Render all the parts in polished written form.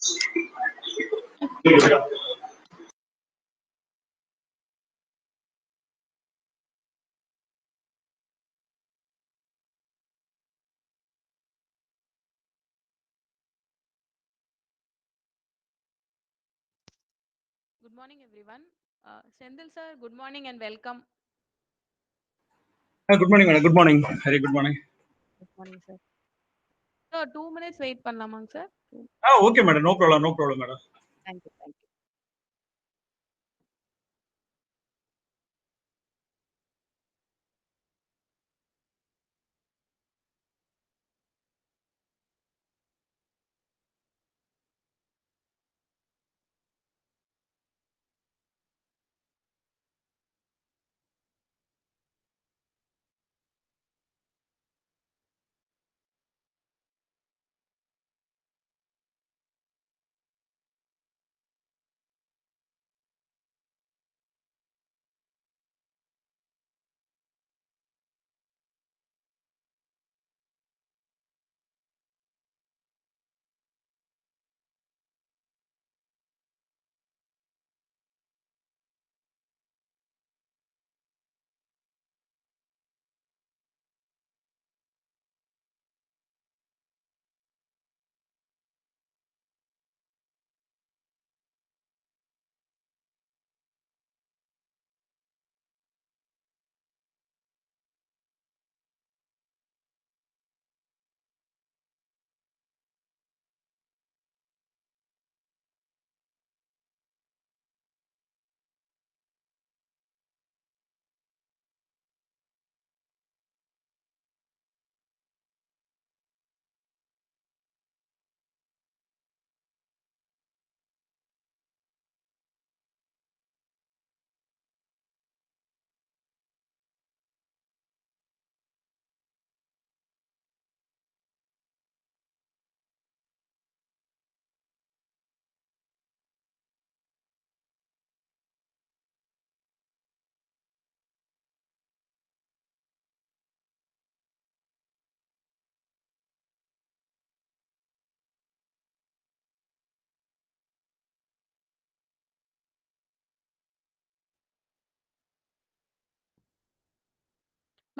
Good morning, everyone. Sendil sir, good morning and welcome. Good morning, madam. Good morning. Very good morning. Good morning, sir. So, 2 minutes wait பண்ணலாமாங்க sir? Okay, madam. No problem. No problem, madam. Thank you, thank you.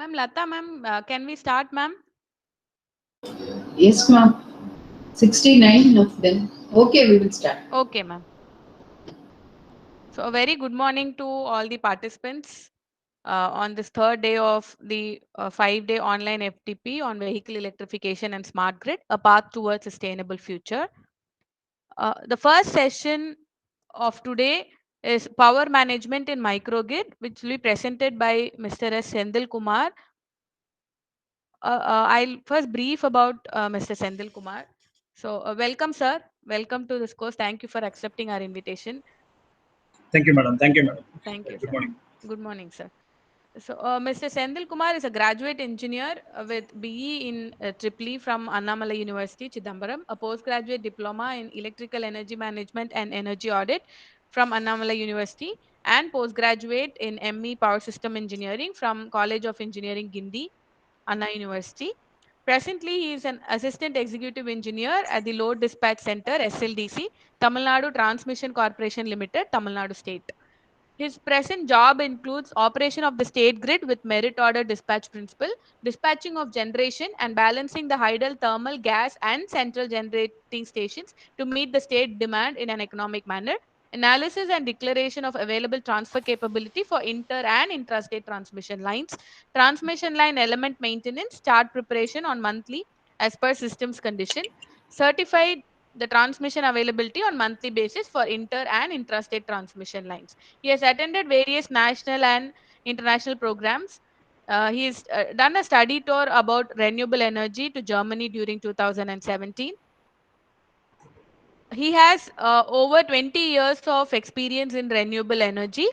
Ma'am, Lata ma'am, can we start, ma'am? Yes, ma'am. 69 of them. Okay, we will start. Okay, ma'am. So, a very good morning to all the participants on this third day of the 5-day online FTP on vehicle electrification and smart grid, a path towards sustainable future. The first session of today is power management in microgrid, which will be presented by Mr. S. Sendil Kumar. I'll first brief about Mr. Sendil Kumar. So, welcome, sir. Welcome to this course. Thank you for accepting our invitation. Thank you, madam. Thank you, madam. Thank you, Good sir. morning. Good morning, sir. So, Mr. Sendil Kumar is a graduate engineer with BE in Triple E from Annamala University, Chidambaram, a postgraduate diploma in electrical energy management and energy audit from Annamala University, and postgraduate in ME Power System Engineering from College of Engineering, Gindi, Anna University. Presently, he is an assistant executive engineer at the Load Dispatch Center, SLDC, Tamil Nadu Transmission Corporation Limited, Tamil Nadu State. His present job includes operation of the state grid with merit order dispatch principle, dispatching of generation and balancing the hydel, thermal, gas and central generating stations to meet the state demand in an economic manner, analysis and declaration of available transfer capability for inter and intrastate transmission lines, transmission line element maintenance, chart preparation on monthly as per systems condition, certified the transmission availability on monthly basis for inter and intrastate transmission lines. He has attended various national and international programs. He's done a study tour about renewable energy to Germany during 2017. He has over 20 years of experience in renewable energy.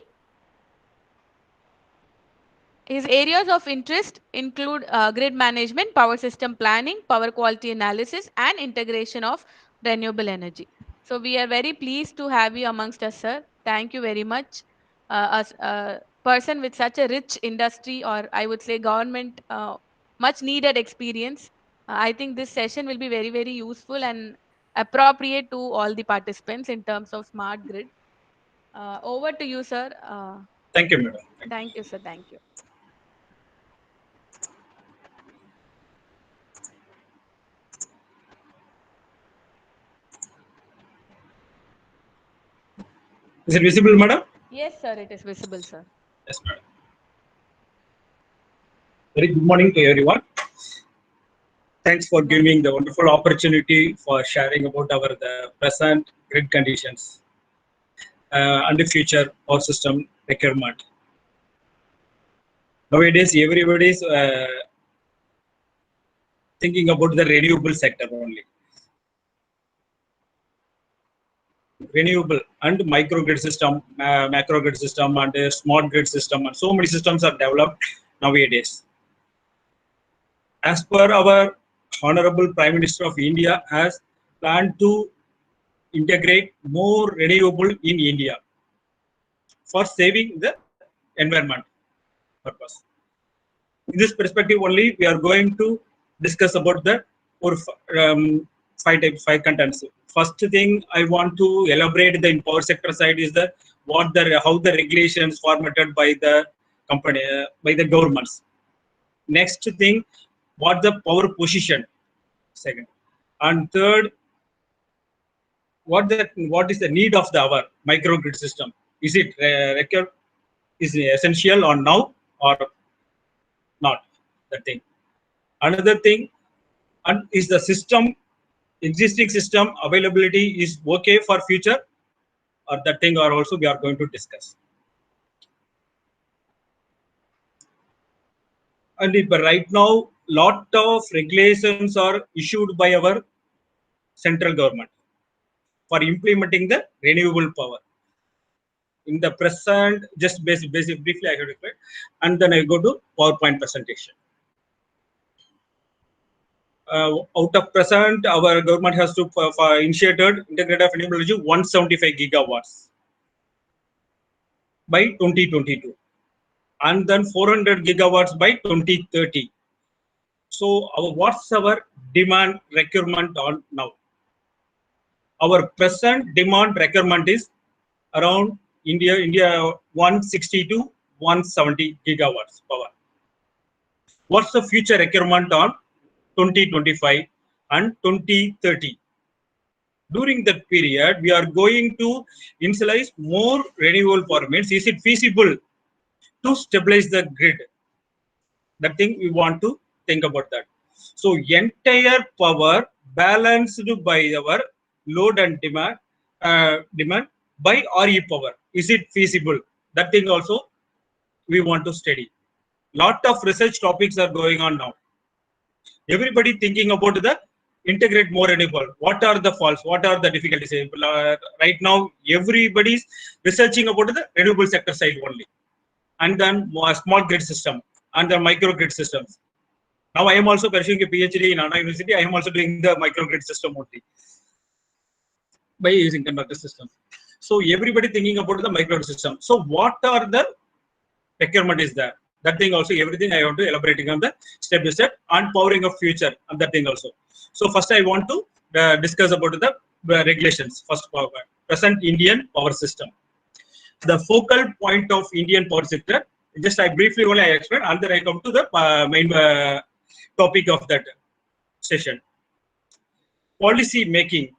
His areas of interest include grid management, power system planning, power quality analysis, and integration of renewable energy. So, we are very pleased to have you amongst us, sir. Thank you very much. As a person with such a rich industry, or I would say government, much needed experience, I think this session will be very, very useful. And appropriate to all the participants in terms of smart grid. Over to you, sir. Thank you, madam. Thank you, sir. Thank you. Is it visible, madam? Yes, sir. It is visible, sir. Yes, madam. Very good morning to everyone. Thanks for giving the wonderful opportunity for sharing about the present grid conditions and the future power system requirement. Nowadays, everybody is thinking about the renewable sector only. Renewable and microgrid system, macrogrid system, and smart grid system, and so many systems are developed nowadays. As per our Honorable Prime Minister of India has planned to integrate more renewable in India for saving the environment purpose. In this perspective only, we are going to discuss about the five contents. First thing I want to elaborate the power sector side is the how the regulations formatted by the company by the governments. Next thing, what the power position. Second, and third, what is the need of our microgrid system? Is it is it essential or now or not? That thing. Another thing, and is the existing system availability is okay for future, or that thing are also we are going to discuss. And right now, lot of regulations are issued by our central government for implementing the renewable power. In the present, just basic briefly I have explained, and then I go to PowerPoint presentation. Out of present, our government has to initiated integrated renewable energy 175 gigawatts by 2022, and then 400 gigawatts by 2030. So, what's our demand requirement on now? Our present demand requirement is around India 160 to 170 gigawatts power. What's the future requirement on 2025 and 2030? During that period, we are going to initialize more renewable power. Means, is it feasible to stabilize the grid? That thing we want to think about that. So, entire power balanced by our load and demand by RE power. Is it feasible? That thing also we want to study. Lot of research topics are going on now. Everybody thinking about the integrate more renewable. What are the faults? What are the difficulties? Right now, everybody's researching about the renewable sector side only, and then small grid system and the microgrid systems. Now I am also pursuing a PhD in Anna University. I am also doing the microgrid system only by using conductor systems. So everybody thinking about the microgrid system. So what are the requirement is there? That thing also, everything I want to elaborating on the step by step and powering of future and that thing also. So first I want to discuss about the regulations. First, present Indian power system. The focal point of Indian power sector. Just I briefly only I explain, and then I come to the main topic of that session. Policy making,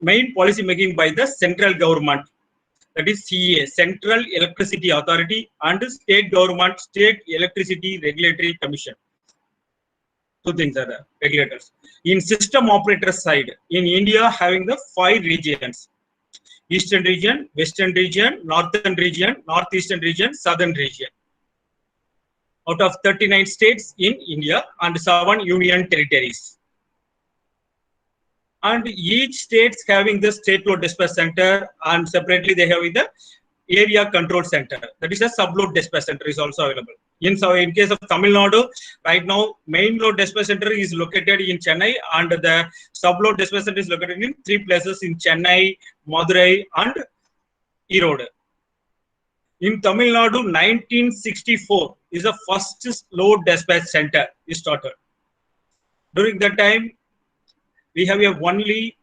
main policy making by the central government, that is CEA, Central Electricity Authority, and state government, State Electricity Regulatory Commission. Two things are the regulators. In system operator side, in India having the 5 regions: Eastern region, Western region, Northern region, Northeastern region, Southern region. Out of 39 states in India and 7 union territories. And each states having the state load dispatch center, and separately they have the area control center. That is a sub-load dispatch center is also available. In case of Tamil Nadu, right now main load dispatch center is located in Chennai, and the sub-load dispatch center is located in 3 places in Chennai, Madurai, and Erode. In Tamil Nadu, 1964 is the first load dispatch center is started. During that time, we have only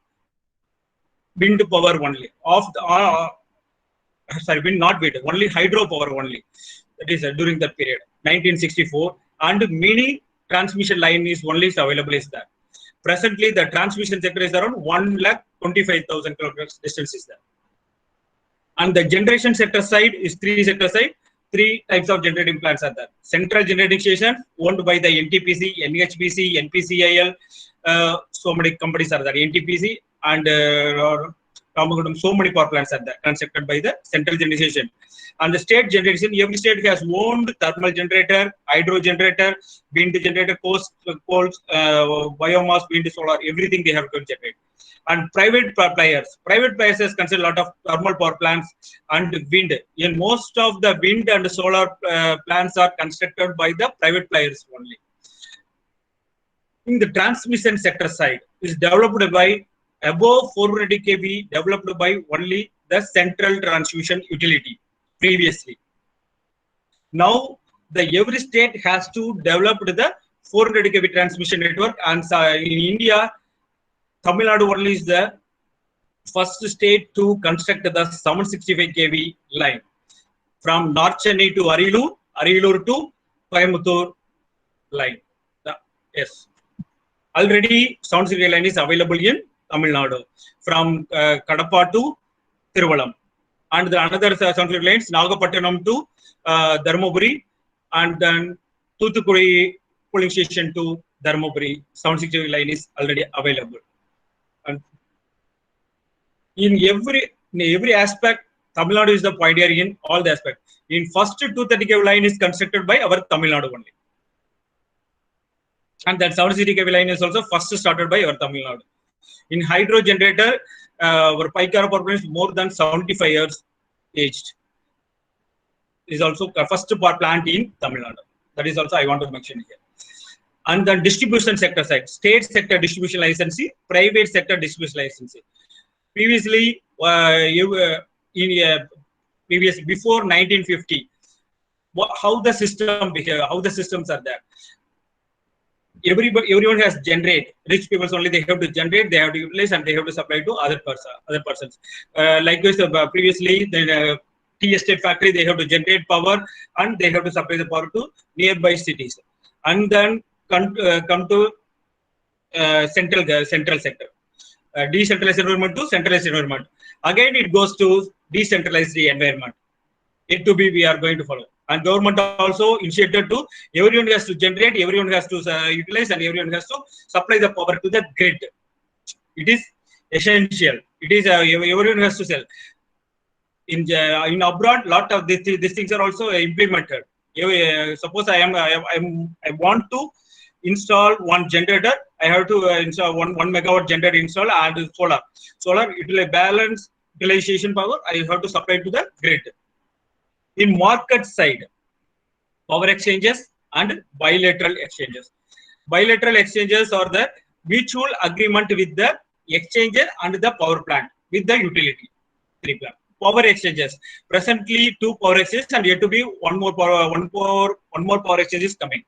wind power only. Of the, sorry, wind, not wind, only hydro power only. That is during that period, 1964. And mini transmission line is only available is there. Presently, the transmission sector is around 1,25,000 kilometers distance is there. And the generation sector side is three sector side. Three types of generating plants are there. Central generating station owned by the NTPC, NHPC, NPCIL. So many companies are there. NTPC and so many power plants are there constructed by the central generation. And the state generation, every state has owned thermal generator, hydro generator, wind generator, coal, biomass, wind, solar, everything they have to generate. And private players has considered a lot of thermal power plants and wind. In most of the wind and solar plants are constructed by the private players only. In the transmission sector side is developed by above 400 kV, developed by only the central transmission utility previously. Now every state has to develop the 400 kV transmission network, and in India, Tamil Nadu only is the first state to construct the 765 kV line from North Chennai to Arilur, Arilur to Coimbatore line. Yes, already 765 line is available in Tamil Nadu from Kadapa to Thiruvalam, and the another 765 lines Nagapattinam to Dharmaburi, and then Thoothukudi polling station to Dharmaburi 765 line is already available. And in every aspect, Tamil Nadu is the pioneer in all the aspects. In first 230 kV line is constructed by our Tamil Nadu only. And that 760 kV line is also first started by our Tamil Nadu. In hydro generator, our Paikara power plant is more than 75 years aged. Is also first power plant in Tamil Nadu. That is also I want to mention here. And the distribution sector side, state sector distribution licensee, private sector distribution licensee. Previously, before 1950, how the system behave, how the systems are there. Everyone has generate. Rich people only they have to generate, they have to utilize, and they have to supply to other persons. Likewise, previously the tea estate factory they have to generate power and they have to supply the power to nearby cities, and then come to central sector. Decentralized environment to centralized environment. Again, it goes to decentralized environment. It to be we are going to follow. And government also initiated to everyone has to generate, everyone has to utilize, and everyone has to supply the power to the grid. It is essential. It is everyone has to sell. In abroad, lot of these things are also implemented. Suppose I want to install one generator. I have to install one megawatt generator install and solar. Solar it will balance utilization power. I have to supply to the grid. In market side, power exchanges and bilateral exchanges. Bilateral exchanges are the mutual agreement with the exchanger and the power plant with the utility. Power exchanges. Presently, 2 power exchanges, and yet to be one more power exchange is coming.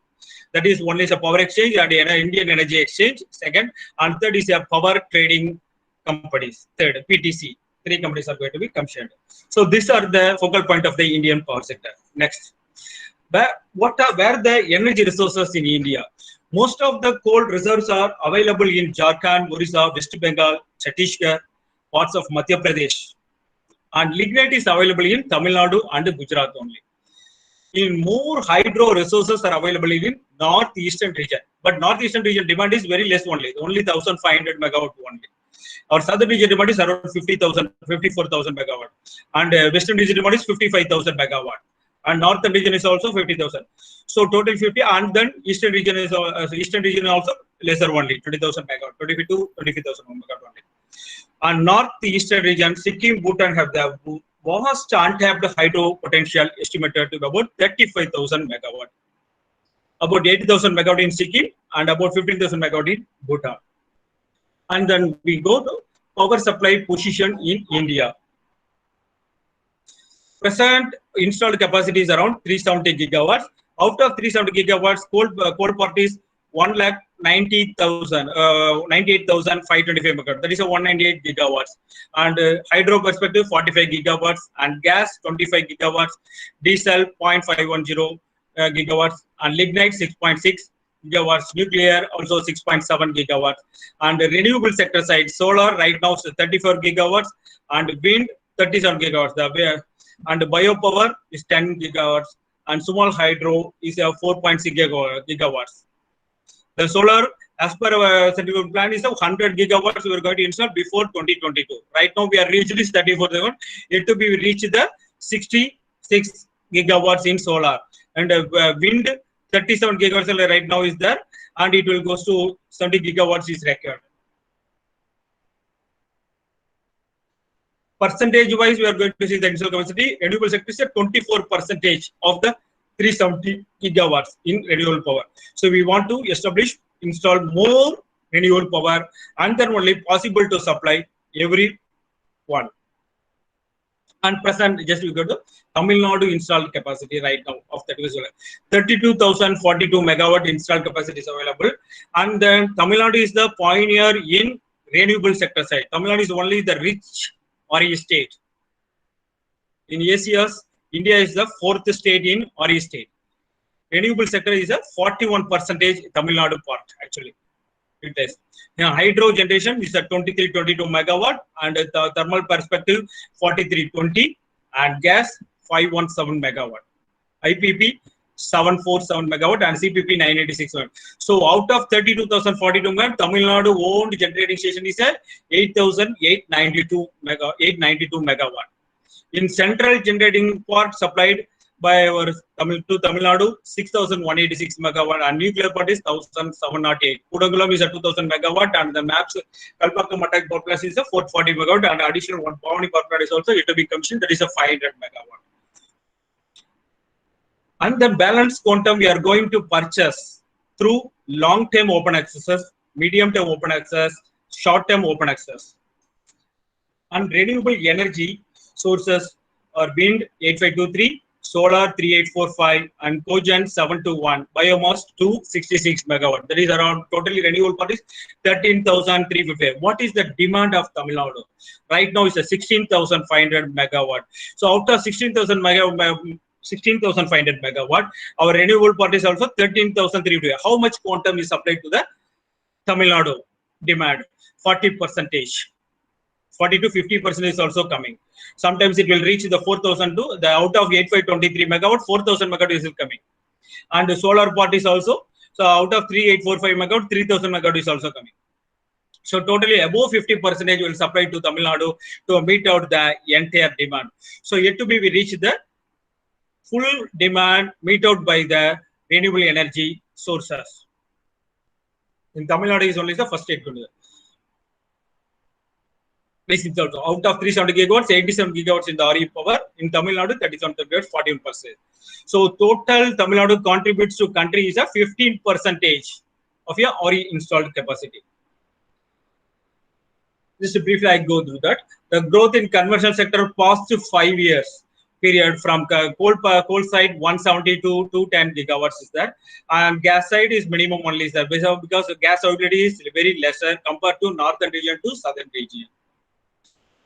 That is, one is a power exchange and Indian Energy Exchange. Second, and third is a power trading companies. Third, PTC. 3 companies are going to be commissioned. So these are the focal point of the Indian power sector. Next, where the energy resources in India? Most of the coal reserves are available in Jharkhand, Orissa, West Bengal, Chhattisgarh, parts of Madhya Pradesh, and lignite is available in Tamil Nadu and Gujarat only. In more hydro resources are available in northeastern region, but northeastern region demand is very less only 1,500 megawatt only. Our southern region demand is around 50,000, 54,000 megawatt, and western region demand is 55,000 megawatt, and northern region is also 50,000. So total 50, and then eastern region is also lesser only 20,000 megawatt, 25,000 megawatt only. And northeastern region, Sikkim, Bhutan have the vast untapped hydro potential estimated to about 35,000 megawatt, about 80,000 megawatt in Sikkim, and about 15,000 megawatt in Bhutan. And then we go to power supply position in India. Present installed capacity is around 370 gigawatts. Out of 370 gigawatts, coal part is 98,525 megawatt. That is a 198 gigawatts. And hydro perspective 45 gigawatts, and gas 25 gigawatts, diesel 0.510 gigawatts, and lignite 6.6 gigawatts, nuclear also 6.7 gigawatts, and the renewable sector side, solar right now is 34 gigawatts, and wind 37 gigawatts. And biopower is 10 gigawatts, and small hydro is 4.6 gigawatts. The solar, as per our central plan, is 100 gigawatts we are going to install before 2022. Right now we are reached this 34. Yet to be reached the 66 gigawatts in solar, and wind 37 gigawatts right now is there, and it will go to 70 gigawatts is required. Percentage wise, we are going to see the installed capacity. Renewable sector is at 24% of the 370 gigawatts in renewable power. So we want to install more renewable power, and then only possible to supply every one. And present, just we go to Tamil Nadu installed capacity right now of 32,042 megawatt installed capacity is available. And then Tamil Nadu is the pioneer in renewable sector side. Tamil Nadu is only the rich RE state. In ACS, India is the 4th state in RE state. Renewable sector is a 41% Tamil Nadu part actually. It is. Hydro generation is a 2322 megawatt, and the thermal perspective 4320, and gas 517 megawatt. IPP 747 megawatt, and CPP 986 megawatt. So out of 32,042 megawatt, Tamil Nadu owned generating station is a 8,892 megawatt. In central generating part supplied by our Tamil Nadu 6,186 megawatt, and nuclear part is 1,708. Kudangulam is a 2,000 megawatt, and the MAPS Kalpakkam Attack power plant is a 440 megawatt, and additional one Bhavani power plant is also yet to be commissioned, that is a 500 megawatt. And the balance quantum we are going to purchase through long-term open access, medium-term open access, short-term open access. And renewable energy sources are wind 8523, solar 3845, and cogen 721, biomass 266 megawatt. That is around totally renewable part is 13,350. What is the demand of Tamil Nadu? Right now it's a 16,500 megawatt. So out of 16,500 megawatt, our renewable part is also 13,350. How much quantum is supplied to the Tamil Nadu demand? 40%. 40 to 50% is also coming. Sometimes it will reach the 4,000 to the out of 8523 megawatt, 4,000 megawatt is coming. And the solar part is also, so out of 3845 megawatt, 3,000 megawatt is also coming. So totally above 50% will supply to Tamil Nadu to meet out the entire demand. So yet to be we reach the full demand meet out by the renewable energy sources. In Tamil Nadu is only the first state to do that. Out of 370 gigawatts, 87 gigawatts in the RE power. In Tamil Nadu, 37 gigawatts, 41%. So total Tamil Nadu contributes to country is a 15% of your RE installed capacity. Just briefly, I go through that. The growth in conventional sector past 5 years period from coal side 170 to 210 gigawatts is there, and gas side is minimum only is there because the gas availability is very lesser compared to northern region to southern region.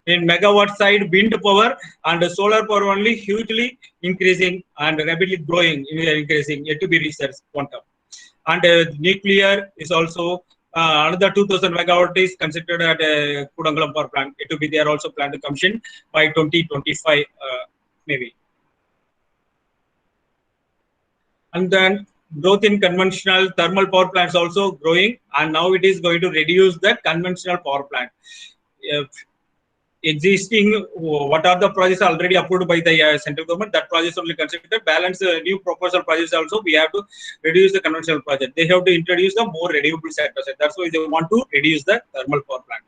In megawatt side, wind power and solar power only hugely increasing and rapidly growing, increasing, yet to be researched quantum. And nuclear is also another 2,000 megawatt is considered at Kudangulam power plant. It will be there also planned to commission by 2025 maybe. And then growth in conventional thermal power plants also growing, and now it is going to reduce the conventional power plant. Existing, what are the projects already approved by the central government, that projects only considered. Balance new proposal projects also, we have to reduce the conventional project. They have to introduce the more renewable sectors. That's why they want to reduce the thermal power plant.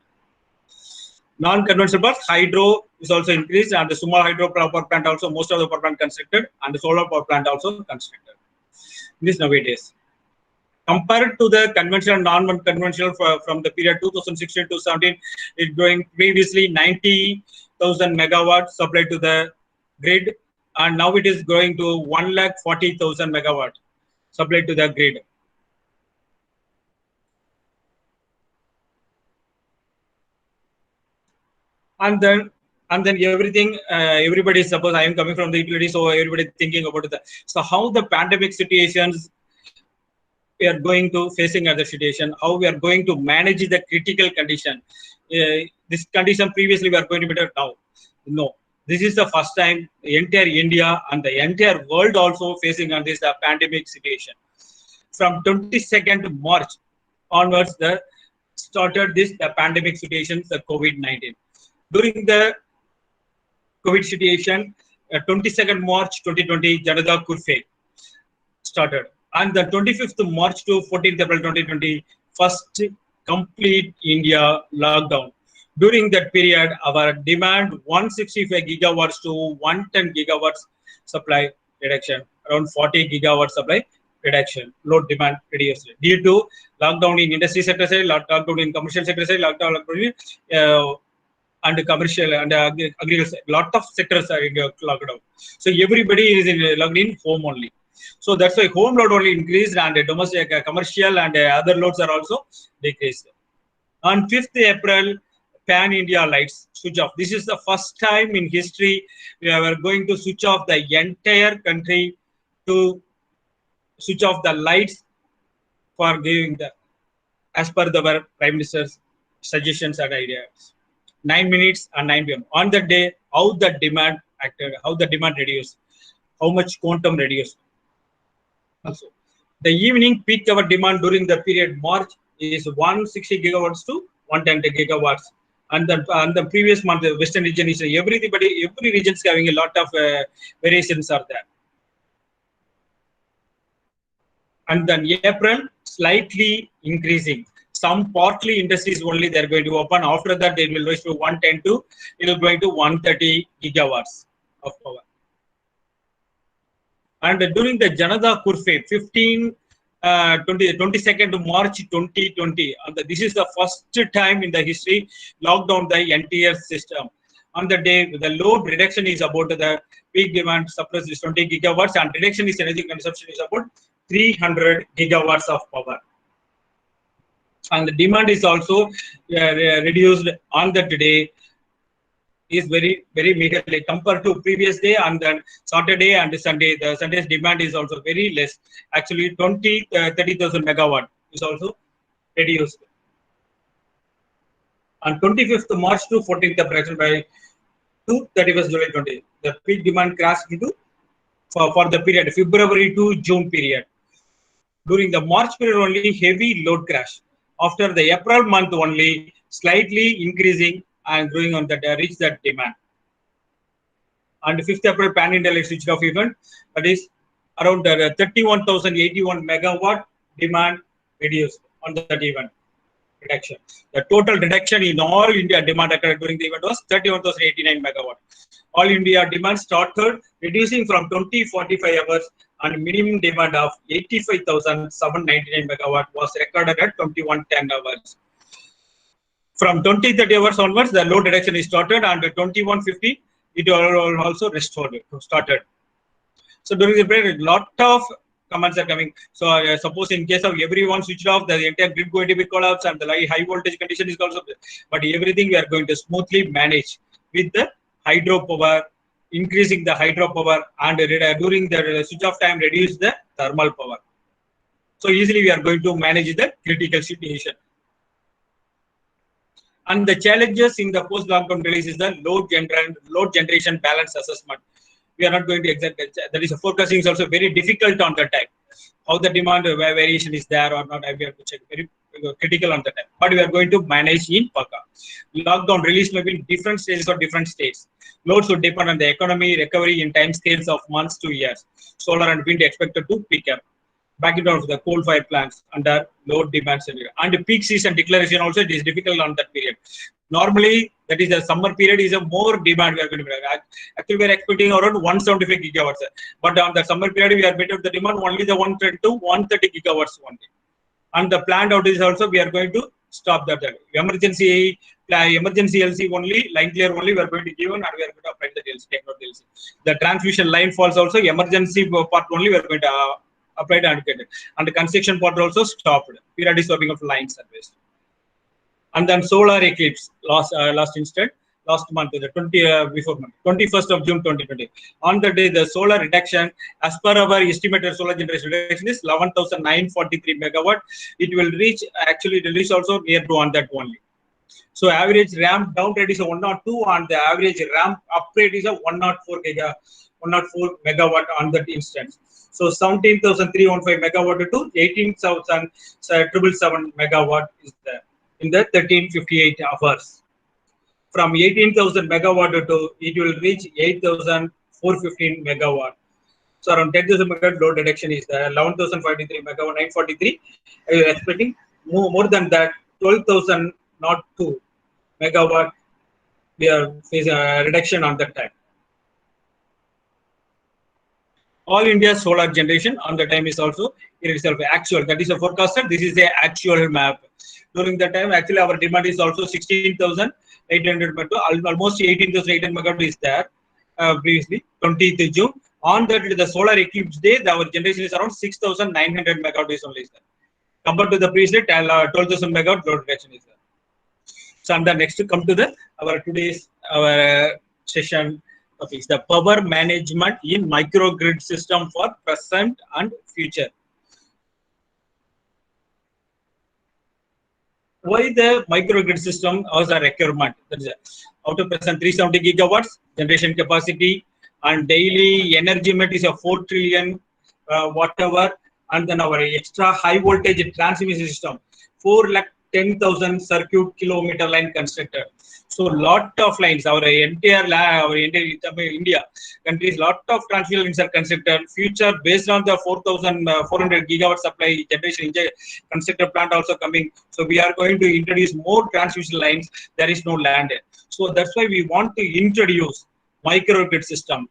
Non-conventional parts, hydro is also increased, and the small hydro power plant also, most of the power plant constructed, and the solar power plant also constructed. This nowadays. Compared to the conventional, non-conventional from the period 2016 to 17, it's growing previously 90,000 megawatts supplied to the grid, and now it is going to 140,000 megawatts supplied to the grid. and then everything, everybody, suppose I am coming from the utility, so everybody thinking about that. So how the pandemic situations we are going to facing other situation, how we are going to manage the critical condition. This condition previously we are going to better now. No, this is the first time the entire India and the entire world also facing on this pandemic situation. From 22nd March onwards, the started this the pandemic situation, the COVID-19. During the COVID situation, 22nd March 2020, Janata Curfew started. And the 25th March to 14th April 2020, first complete India lockdown. During that period, our demand 165 gigawatts to 110 gigawatts supply reduction, around 40 gigawatt supply reduction, load demand reduced due to lockdown in industry sector side, lockdown in commercial sector side, lockdown and commercial and agriculture. Lot of sectors are in lockdown. So everybody is in locked in home only. So that's why home load only increased and domestic, commercial and other loads are also decreased. On 5th April, Pan India lights switch off. This is the first time in history we are going to switch off the entire country to switch off the lights for giving the, as per the Prime Minister's suggestions and ideas. 9 minutes and 9 p.m. On that day, how the demand acted, how the demand reduced, how much quantum reduced. Also, the evening peak hour demand during the period March is 160 gigawatts to 110 gigawatts. And the previous month, the Western region is every region is having a lot of variations are there. And then April slightly increasing. Some partly industries only they're going to open. After that, they will reach to 110 to it will going to 130 gigawatts of power. And during the Janata Curfew, 22nd March 2020, this is the first time in the history lockdown the entire system. On the day, the load reduction is about the peak demand suppressed is 20 gigawatts and reduction is energy consumption is about 300 gigawatts of power. And the demand is also reduced on that day is very meagerly compared to previous day and then Saturday and Sunday. The Sunday's demand is also very less. Actually, 30,000 megawatt is also reduced. On 25th March to 14th April by 31st July 20, the peak demand crashed into for the period February to June period. During the March period only heavy load crash. After the April month only slightly increasing and growing on that reach that demand. And 5th April Pan India light switch off event, that is around 31,081 megawatt demand reduced on that event reduction. The total reduction in all India demand occurred during the event was 31,089 megawatt. All India demand started reducing from 2045 hours and minimum demand of 85,799 megawatt was recorded at 2110 hours. From 2030 hours onwards, the load reduction is started and 2150 it also started. So during the period, a lot of comments are coming. So suppose in case of everyone switched off, the entire grid going to be collapsed and the high voltage condition is also there. But everything we are going to smoothly manage with the hydro power, increasing the hydro power and during the switch off time reduce the thermal power. So easily we are going to manage the critical situation. And the challenges in the post-lockdown release is the load generation balance assessment. We are not going to exact that is forecasting is also very difficult on the time. How the demand variation is there or not, we have to check very critical on the time. But we are going to manage in Paka. Lockdown release may be in different stages or different states. Loads would depend on the economy recovery in time scales of months to years. Solar and wind expected to pick up. Back it down to the coal fire plants under load demand scenario. And peak season declaration also it is difficult on that period. Normally, that is the summer period is a more demand we are going to have. Actually, we are expecting around 175 gigawatts. But on the summer period, we are better the demand only the 110 to 130 gigawatts one day. And the planned outage also we are going to stop that. Emergency LC only, line clear only we are going to give and we are going to apply the LC, take out the LC. The transmission line falls also emergency part only we are going to applied and educated. And the construction part also stopped. Periodic stopping of line service. And then solar eclipse last last month, the 21st of June 2020. On the day, the solar reduction, as per our estimated solar generation reduction, is 11,943 megawatt. It will reach, actually, it will reach also near to on that only. So average ramp down rate is a 102, and the average ramp up rate is a 104 megawatt on that instance. So 17,315 megawatt to 18,777 megawatt is there in the 1358 hours. From 18,000 megawatt to it will reach 8,415 megawatt. So around 10,000 megawatt load reduction is there. 11,043 megawatt, 943. Expecting more than that, 12,002 megawatt we are facing a reduction on that time. All India solar generation on the time is also it itself actual. That is a forecasted. This is a actual map. During that time, actually our demand is also 16,800 megawatt. Almost 18,800 megawatt is there previously 20th June. On that the solar eclipse day, our generation is around 6,900 megawatt is only there. Compared to the previous day, 12,000 megawatt load reduction is there. So and the next to come to the our today's session topics, the power management in microgrid system for present and future. Why the microgrid system as a requirement? That is out of present 370 gigawatts generation capacity, and daily energy met is a 4 trillion watt hour, and then our extra high voltage transmission system 4,10,000 circuit kilometer line constructed. So lot of lines, our entire India countries, lot of transmission lines are constructed. Future based on the 4,400 gigawatt supply generation constructed plant also coming. So we are going to introduce more transmission lines. There is no land. So that's why we want to introduce microgrid system,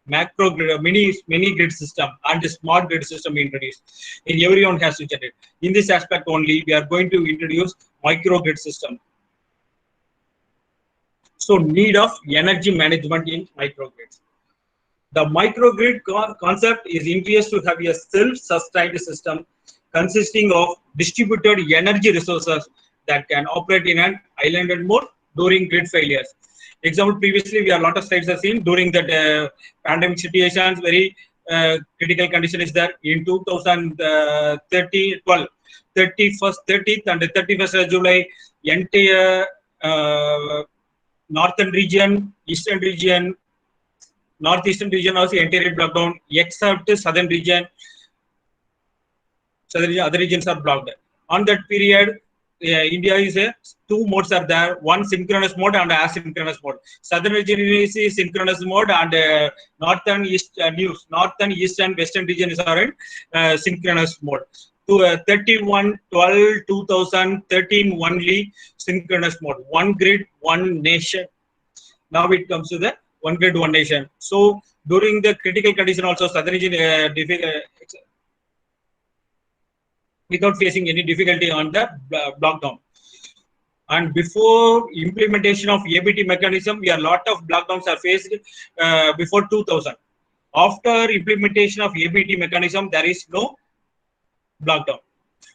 macro grid, mini grid system, and the smart grid system introduced. And everyone has to generate. In this aspect only, we are going to introduce microgrid system. So need of energy management in microgrids. The microgrid concept is introduced to have a self-sustained system consisting of distributed energy resources that can operate in an island mode during grid failures. Example, previously we have a lot of slides have seen during the pandemic situations, very critical condition is there in 2012, 30th and 31st of July, entire northern region, eastern region, northeastern region also entirely blocked down, except southern region, other regions are blocked. On that period, India is two modes are there, one synchronous mode and asynchronous mode. Southern region is synchronous mode, and northern, east, northern, east and western regions are in synchronous mode. To 31/12/2013 only synchronous mode. One grid, one nation. Now it comes to the one grid, one nation. So during the critical condition also, southern region without facing any difficulty on the blockdown. And before implementation of ABT mechanism, a lot of blockdowns are faced before 2000. After implementation of ABT mechanism, there is no blockdown.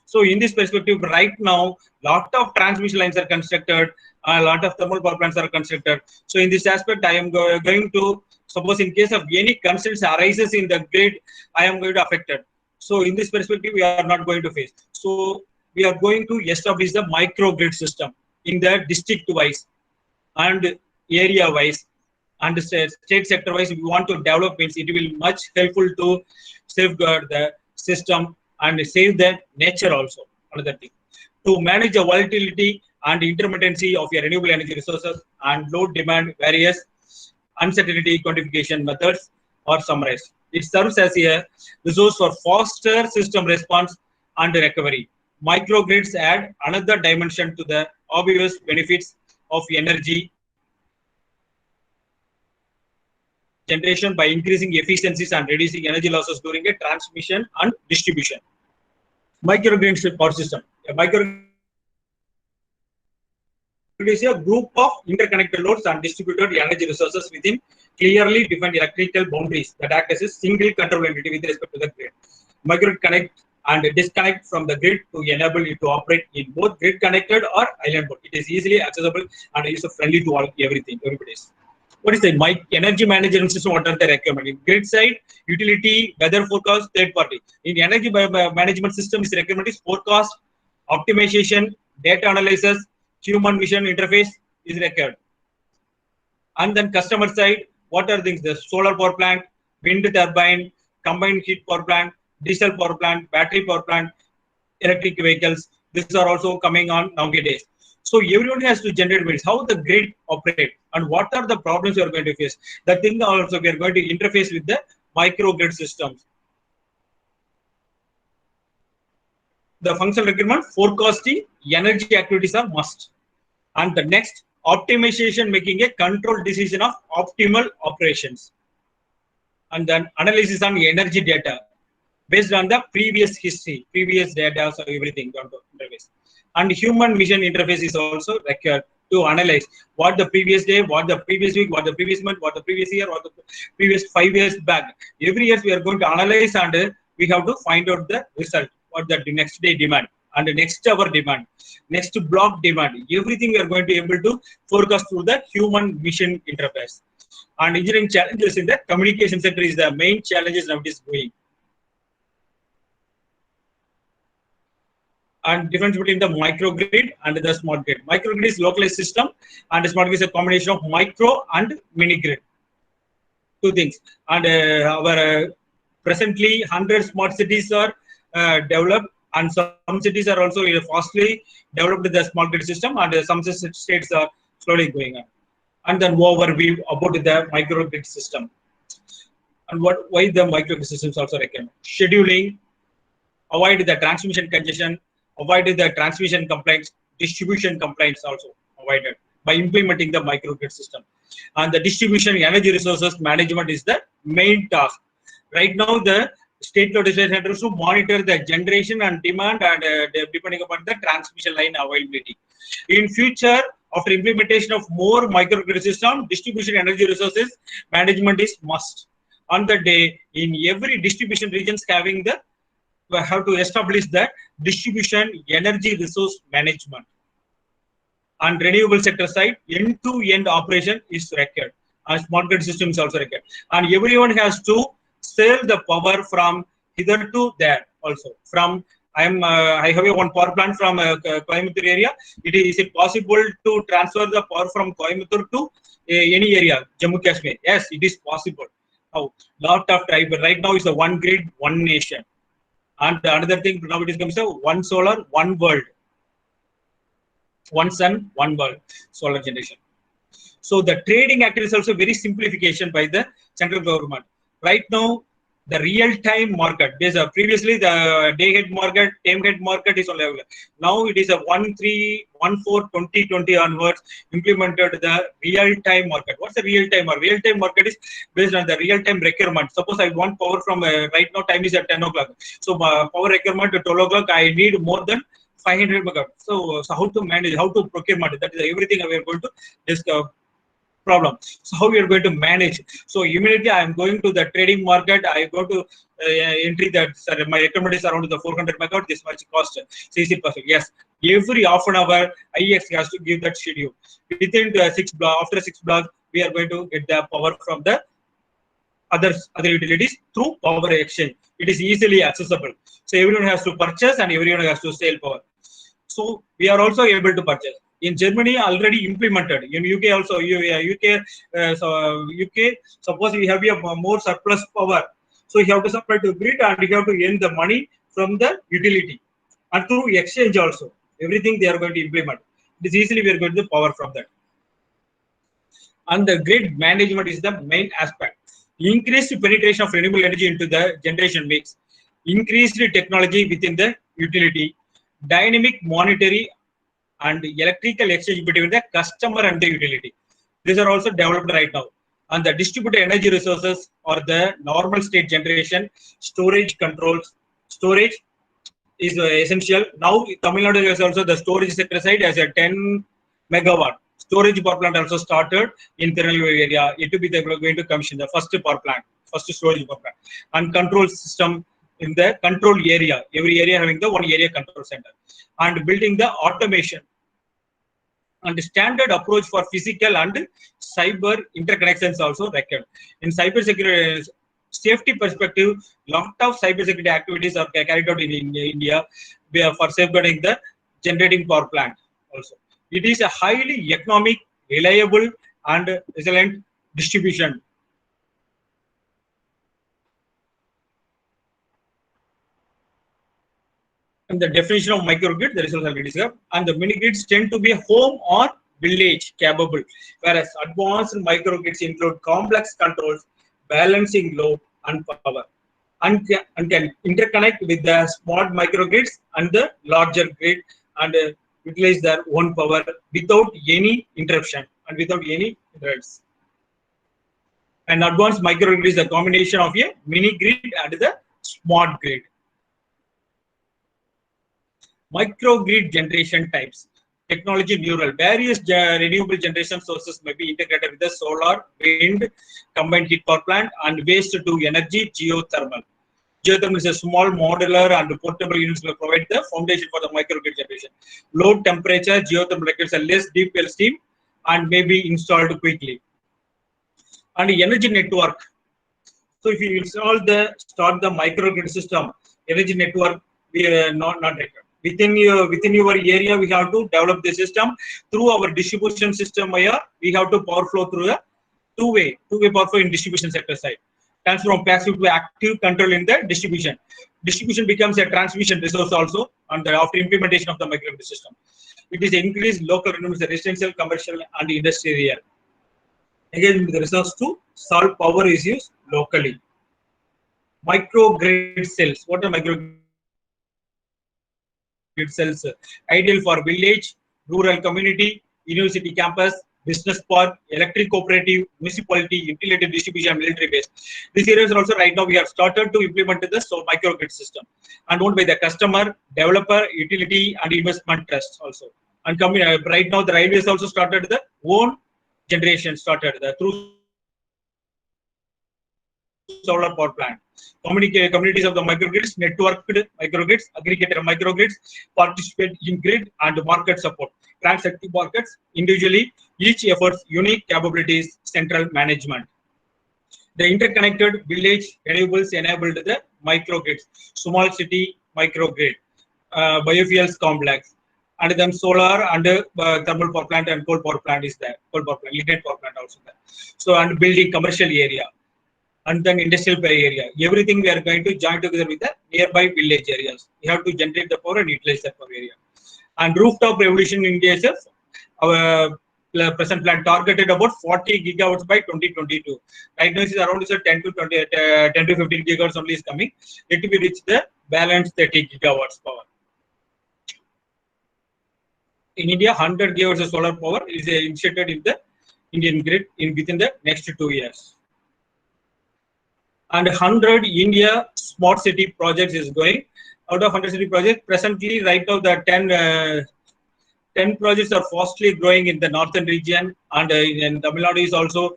So in this perspective, right now, lot of transmission lines are constructed, a lot of thermal power plants are constructed. So in this aspect, I am going to, suppose in case of any constraints arises in the grid, I am going to affect it. So in this perspective, we are not going to face. So we are going to establish the microgrid system in the district wise and area wise and state sector wise. We want to develop means it will much helpful to safeguard the system and save the nature also. Another thing, to manage the volatility and intermittency of your renewable energy resources and load demand various uncertainty quantification methods are summarized. It serves as a resource for faster system response and recovery. Microgrids add another dimension to the obvious benefits of energy generation by increasing efficiencies and reducing energy losses during a transmission and distribution. Microgrid power system. A microgrid is a group of interconnected loads and distributed energy resources within clearly defined electrical boundaries that act as a single control entity with respect to the grid. Microgrid connect and disconnect from the grid to enable it to operate in both grid connected or island mode. It is easily accessible and user friendly to all everybody. What is the energy management system? What are the requirements? In grid side, utility, weather forecast, third party. In energy management system, is requirement is forecast, optimization, data analysis, human vision interface is required. And then customer side, what are things? The solar power plant, wind turbine, combined heat power plant, diesel power plant, battery power plant, electric vehicles. These are also coming on nowadays. So everyone has to generate bills. How the grid operate and what are the problems you are going to face. The thing also we are going to interface with the microgrid systems. The functional requirement forecasting energy activities are must. And the next optimization, making a control decision of optimal operations. And then analysis on energy data based on the previous history, previous data, so everything on the interface. And human vision interface is also required to analyze what the previous day, what the previous week, what the previous month, what the previous year, what the previous 5 years back. Every year we are going to analyze and we have to find out the result, what the next day demand and the next hour demand, next block demand. Everything we are going to be able to forecast through the human vision interface. And engineering challenges in the communication sector is the main challenges nowadays going. And difference between the microgrid and the smart grid. Microgrid is localized system and smart grid is a combination of micro and mini grid. Two things. And presently 100 smart cities are developed and some cities are also fastly developed with the smart grid system and some states are slowly going on. And then overview about the microgrid system. And why the microgrid systems also required. Scheduling, avoid the transmission congestion, avoid the transmission complaints, distribution complaints also avoided by implementing the microgrid system. And the distribution energy resources management is the main task. Right now, the state legislature centers to monitor the generation and demand and depending upon the transmission line availability. In future, after implementation of more microgrid system, distribution energy resources management is must. On the day, in every distribution regions having the have to establish that distribution energy resource management. And renewable sector side, end-to-end operation is required. And smart grid system is also required. And everyone has to sell the power from hither to there also. From I have one power plant from Coimbatore area. Is it possible to transfer the power from Coimbatore to any area, Jammu Kashmir? Yes, it is possible. Now, lot of time. Right now is a one grid, one nation. And another thing, now it is comes to one solar, one world. One sun, one world, solar generation. So the trading act is also very simplification by the central government. Right now, the real-time market. Previously the day-ahead market, time-ahead market is only available. Now it is a 1/3/14/2020 onwards implemented the real-time market. What's the real-time market? Real-time market is based on the real-time requirement. Suppose I want power from right now time is at 10 o'clock. So power requirement at 12 o'clock I need more than 500 megawatts. So how to manage, how to procurement? That is everything we are going to discuss. Problem. So how we are going to manage? So immediately I am going to the trading market. I go to entry that my requirement is around the 400 megawatt. This much cost. CC%. Yes, every half an hour IEX has to give that schedule. Within the 6 block, after 6 blocks, we are going to get the power from the other utilities through power exchange. It is easily accessible. So everyone has to purchase and everyone has to sell power. So we are also able to purchase. In Germany, already implemented. In UK also, UK. Suppose we have a more surplus power, so you have to supply to grid and you have to earn the money from the utility and through exchange also. Everything they are going to implement. It is easily we are going to power from that. And the grid management is the main aspect. Increased penetration of renewable energy into the generation mix, increased technology within the utility, dynamic monetary and electrical exchange between the customer and the utility. These are also developed right now. And the distributed energy resources or the normal state generation, storage controls. Storage is essential. Now, Tamil Nadu is also the storage sector side as a 10 megawatt. Storage power plant also started in Tirunelveli area. It will be going to commission the first power plant, first storage power plant. And control system in the control area, every area having the one area control center, and building the automation and standard approach for physical and cyber interconnections also required. In cyber security safety perspective, lot of cyber security activities are carried out in India for safeguarding the generating power plant also. It is a highly economic, reliable and resilient distribution. And the definition of microgrid, there is also already discussed. And the mini grids tend to be home or village capable, whereas advanced microgrids include complex controls, balancing load and power, and can interconnect with the small microgrids and the larger grid and utilize their own power without any interruption and without any interrupts. And advanced microgrid is a combination of a mini grid and the smart grid. Microgrid generation types. Technology neural. Various renewable generation sources may be integrated with the solar, wind, combined heat power plant, and waste to energy geothermal. Geothermal is a small modular and portable units will provide the foundation for the microgrid generation. Low temperature geothermal requires a less deep well steam and may be installed quickly. And energy network. So if you start the microgrid system, energy network we are not required. Within your area, we have to develop the system through our distribution system. Where we have to power flow through a two-way power flow in distribution sector side. Transfer from passive to active control in the distribution. Distribution becomes a transmission resource also after implementation of the microgrid system. It is increased local renewables, residential, commercial, and industrial. Again, the resource to solve power issues locally. Microgrid cells. What are microgrid cells? Ideal for village, rural community, university campus, business park, electric cooperative, municipality, utility distribution, military base. These areas are also right now we have started to implement the microgrid system and owned by the customer, developer, utility, and investment trusts also. And right now the railways also started the own generation through solar power plant. Communities of the microgrids, networked microgrids, aggregated microgrids participate in grid and market support. Trans-active markets individually, each efforts unique capabilities, central management. The interconnected village renewables enabled the microgrids, small city microgrid, biofuels complex, and then solar and thermal power plant and coal power plant is there. Coal power plant, lignite power plant also there. So and building commercial area. And then industrial area. Everything we are going to join together with the nearby village areas. We have to generate the power and utilize that power area. And rooftop revolution in India itself, our present plan targeted about 40 gigawatts by 2022. Right now, it is around 10 to 15 gigawatts only is coming. It will reach the balance 30 gigawatts power. In India, 100 gigawatts of solar power is injected in the Indian grid within the next 2 years. And 100 India smart city projects is going. Out of 100 city projects, presently right now the 10 projects are fastly growing in the northern region, and in Tamil Nadu is also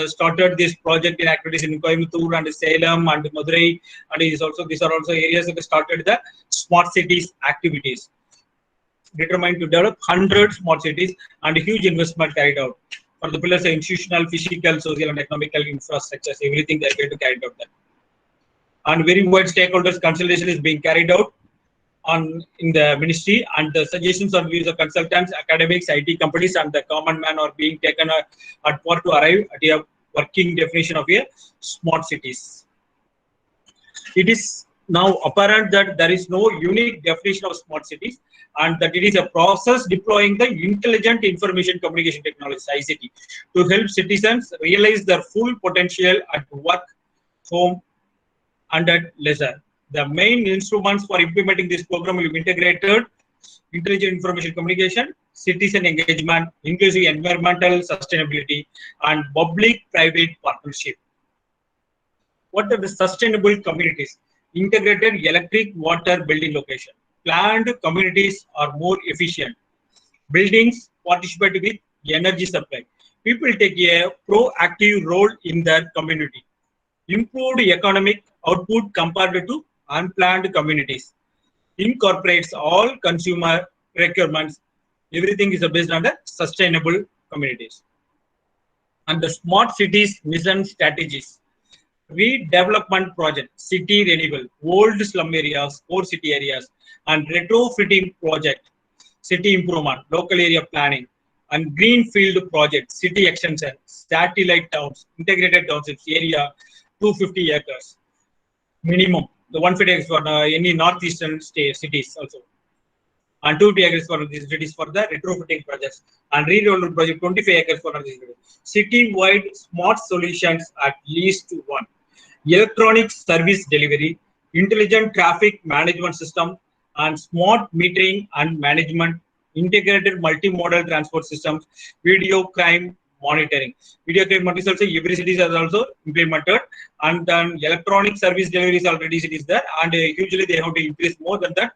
started this project in activities in Coimbatore and Salem and Madurai, and these are also areas that started the smart cities activities. Determined to develop 100 smart cities and a huge investment carried out. For the pillars of institutional, physical, social, and economical infrastructures, everything they are going to carry out that. And very wide stakeholders consultation is being carried out in the ministry, and the suggestions and views of consultants, academics, IT companies, and the common man are being taken at part to arrive at a working definition of a smart cities. It is now apparent that there is no unique definition of smart cities, and that it is a process deploying the intelligent information communication technology (ICT) to help citizens realize their full potential at work, home, and at leisure. The main instruments for implementing this program will be integrated intelligent information communication, citizen engagement, inclusive environmental sustainability, and public-private partnership. What are the sustainable communities? Integrated electric water building location. Planned communities are more efficient. Buildings participate with energy supply. People take a proactive role in their community. Improved economic output compared to unplanned communities, incorporates all consumer requirements. Everything is based on the sustainable communities. And the smart cities mission strategies. Redevelopment project, city renewal, old slum areas, core city areas, and retrofitting project, city improvement, local area planning, and greenfield project, city extension, satellite towns, integrated townships area, 250 acres minimum. The 150 acres for any northeastern cities also, and 250 acres for these cities for the retrofitting projects, and redevelopment project 25 acres for these cities. City-wide smart solutions at least one. Electronic service delivery, intelligent traffic management system, and smart metering and management, integrated multimodal transport systems, video crime monitoring. Video crime monitoring also every city has also implemented, and then electronic service delivery is already it is there, and usually they have to increase more than that.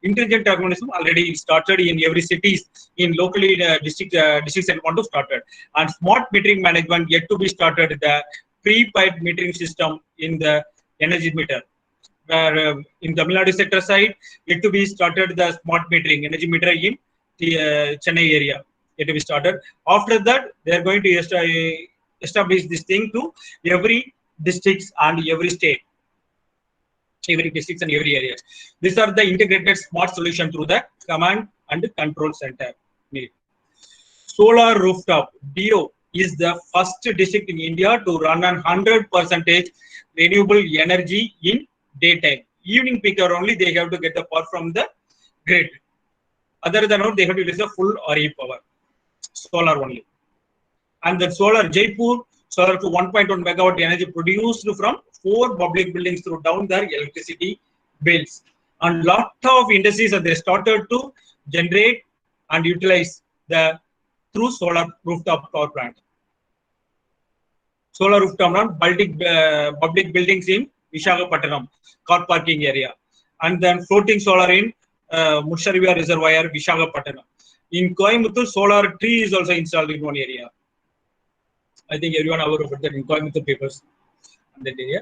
Intelligent mechanism already started in every cities, in locally districts and want to started, and smart metering management yet to be started. The prepaid metering system in the energy meter, where in Tamil Nadu sector side yet to be started the smart metering energy meter in the Chennai area yet to be started. After that, they are going to establish this thing to every districts and every state, every districts and every area. These are the integrated smart solution through the command and control center. Solar rooftop, DO is the first district in India to run on 100% renewable energy in daytime. Evening peak hour only they have to get the power from the grid. Other than that, they have to use the full RE power. Solar only. And the solar Jaipur, solar to 1.1 megawatt energy produced from 4 public buildings through down their electricity bills. And lot of industries they started to generate and utilize the through solar rooftop power plant. Solar rooftop on public buildings in Visakhapatnam, car parking area, and then floating solar in Mushariva Reservoir, Visakhapatnam. In Coimbatore, solar tree is also installed in one area. I think everyone aware of that in Coimbatore papers in that area.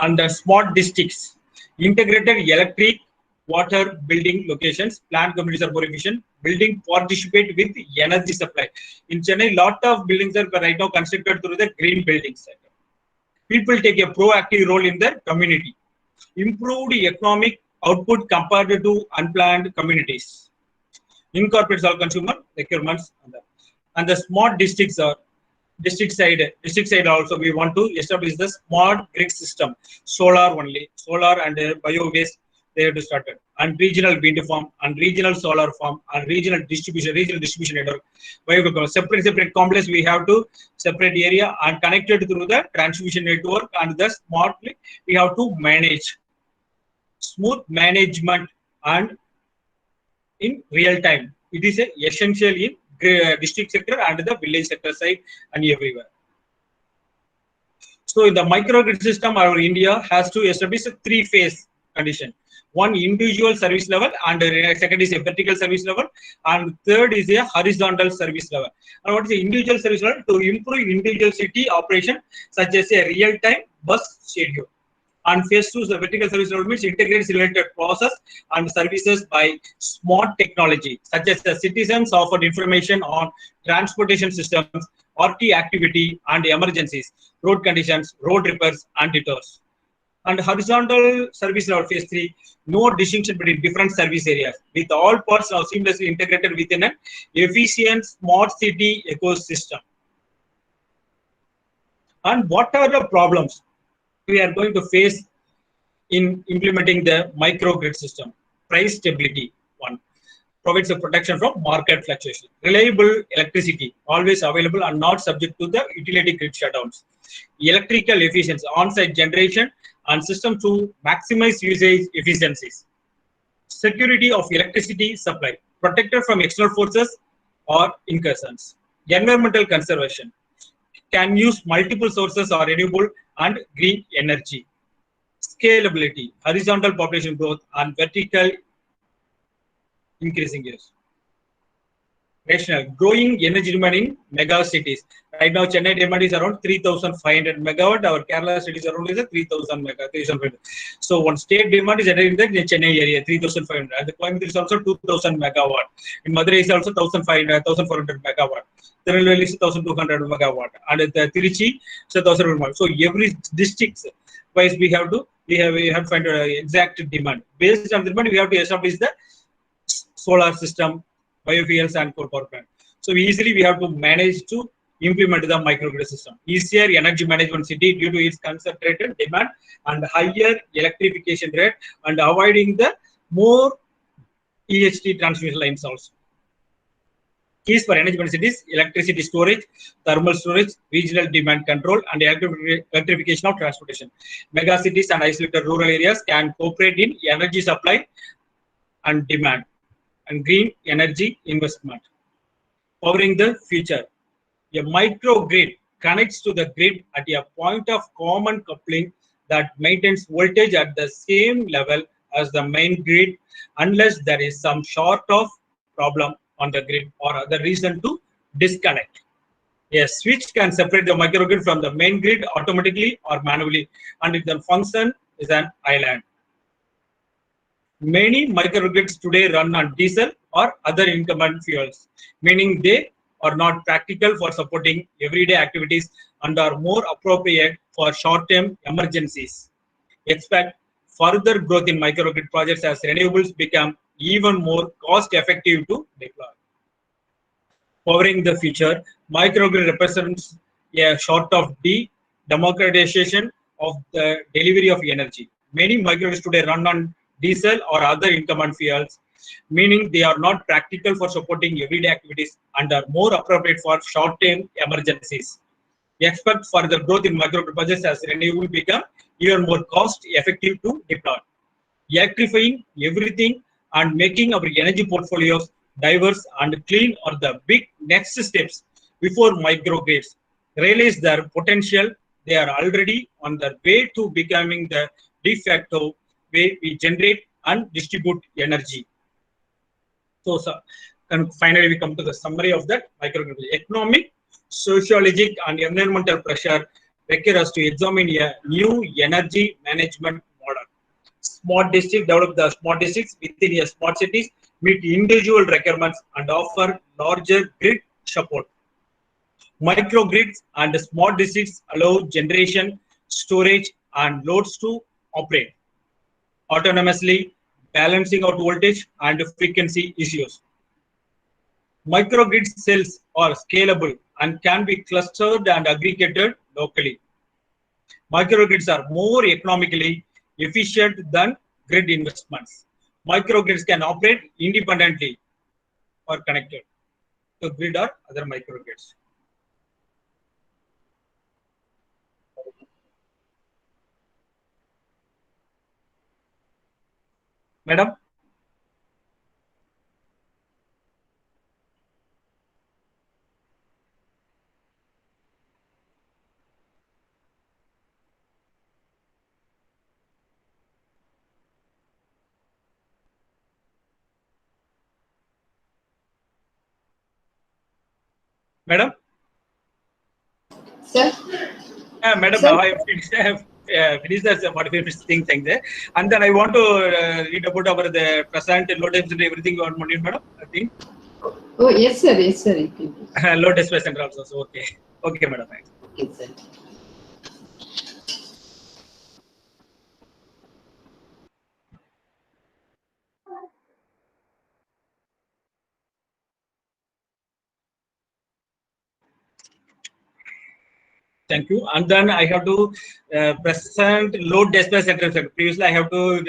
And the smart districts, integrated electric, water building locations, plant communities are more efficient. Building participate with energy supply. In Chennai, lot of buildings are right now constructed through the green building sector. People take a proactive role in their community. Improved economic output compared to unplanned communities. Incorporates all consumer requirements. And the smart districts are district side also we want to establish the smart grid system. Solar only, solar and bio waste they have to start it. And regional wind farm and regional solar farm and regional distribution network. Separate complex we have to separate area and connected through the transmission network, and the smartly we have to manage. Smooth management and in real time. It is essential in district sector and the village sector side and everywhere. So in the microgrid system, our India has to establish a 3-phase condition. One, individual service level, and second is a vertical service level, and third is a horizontal service level. And what is the individual service level? To improve individual city operation, such as a real-time bus schedule. And phase 2 is the vertical service level, means integrates related process and services by smart technology, such as the citizens offered information on transportation systems, RT activity and emergencies, road conditions, road repairs and detours. And horizontal service level phase 3, no distinction between different service areas, with all parts now seamlessly integrated within an efficient smart city ecosystem. And what are the problems we are going to face in implementing the microgrid system? Price stability, one. Provides a protection from market fluctuation. Reliable electricity, always available and not subject to the utility grid shutdowns. Electrical efficiency, on-site generation and system to maximize usage efficiencies. Security of electricity supply, protected from external forces or incursions. Environmental conservation, can use multiple sources or renewable and green energy. Scalability, horizontal population growth and vertical increasing use. Rational. Growing energy demand in mega cities. Right now, Chennai demand is around 3,500 megawatt. Our Kerala city is around 3,000 mega. 3,500. So one state demand is in the Chennai area, 3,500. And the Coimbatore is also 2,000 megawatt. In Madurai is also 1,500, 1,400 megawatt. Tirunelveli is 1,200 megawatt. And the Trichy is 1,000 megawatt. So every district wise we have to find exact demand. Based on the demand, we have to establish the solar system, biofuels and coal power plant. So easily we have to manage to implement the microgrid system. Easier energy management city due to its concentrated demand and higher electrification rate and avoiding the more EHT transmission lines also. Keys for energy management cities: electricity storage, thermal storage, regional demand control, and electrification of transportation. Mega cities and isolated rural areas can cooperate in energy supply and demand and green energy investment. Powering the future. A microgrid connects to the grid at a point of common coupling that maintains voltage at the same level as the main grid unless there is some sort of problem on the grid or other reason to disconnect. A switch can separate the microgrid from the main grid automatically or manually, and it then function as an island. Many microgrids today run on diesel or other incumbent fuels, meaning they are not practical for supporting everyday activities and are more appropriate for short-term emergencies. Expect further growth in microgrid projects as renewables become even more cost-effective to deploy. Powering the future, microgrid represents a sort of democratization of the delivery of energy. Many microgrids today run on diesel or other incumbent fuels, meaning they are not practical for supporting everyday activities and are more appropriate for short-term emergencies. We expect further growth in microgrid projects as renewable become even more cost-effective to deploy. Electrifying everything and making our energy portfolios diverse and clean are the big next steps before microgrids realize their potential. They are already on their way to becoming the de facto way we generate and distribute energy. So, and finally, we come to the summary of that microgrid. Economic, sociological, and environmental pressure require us to examine a new energy management model. Smart districts develop the smart districts within a smart cities, meet individual requirements, and offer larger grid support. Microgrids and smart districts allow generation, storage, and loads to operate autonomously, balancing out voltage and frequency issues. Microgrid cells are scalable and can be clustered and aggregated locally. Microgrids are more economically efficient than grid investments. Microgrids can operate independently or connected to grid or other microgrids. Madam? Madam? Sir? Madam, Sir? I have finished the modification thing there. And then I want to read about our the present load and everything you want, madam, I think. Oh, yes, sir. Yes, sir. You can do. Load dispatch center also. So, okay. Okay, madam. Okay, sir. Thank you. And then I have to present load dispatch center. Previously, I have to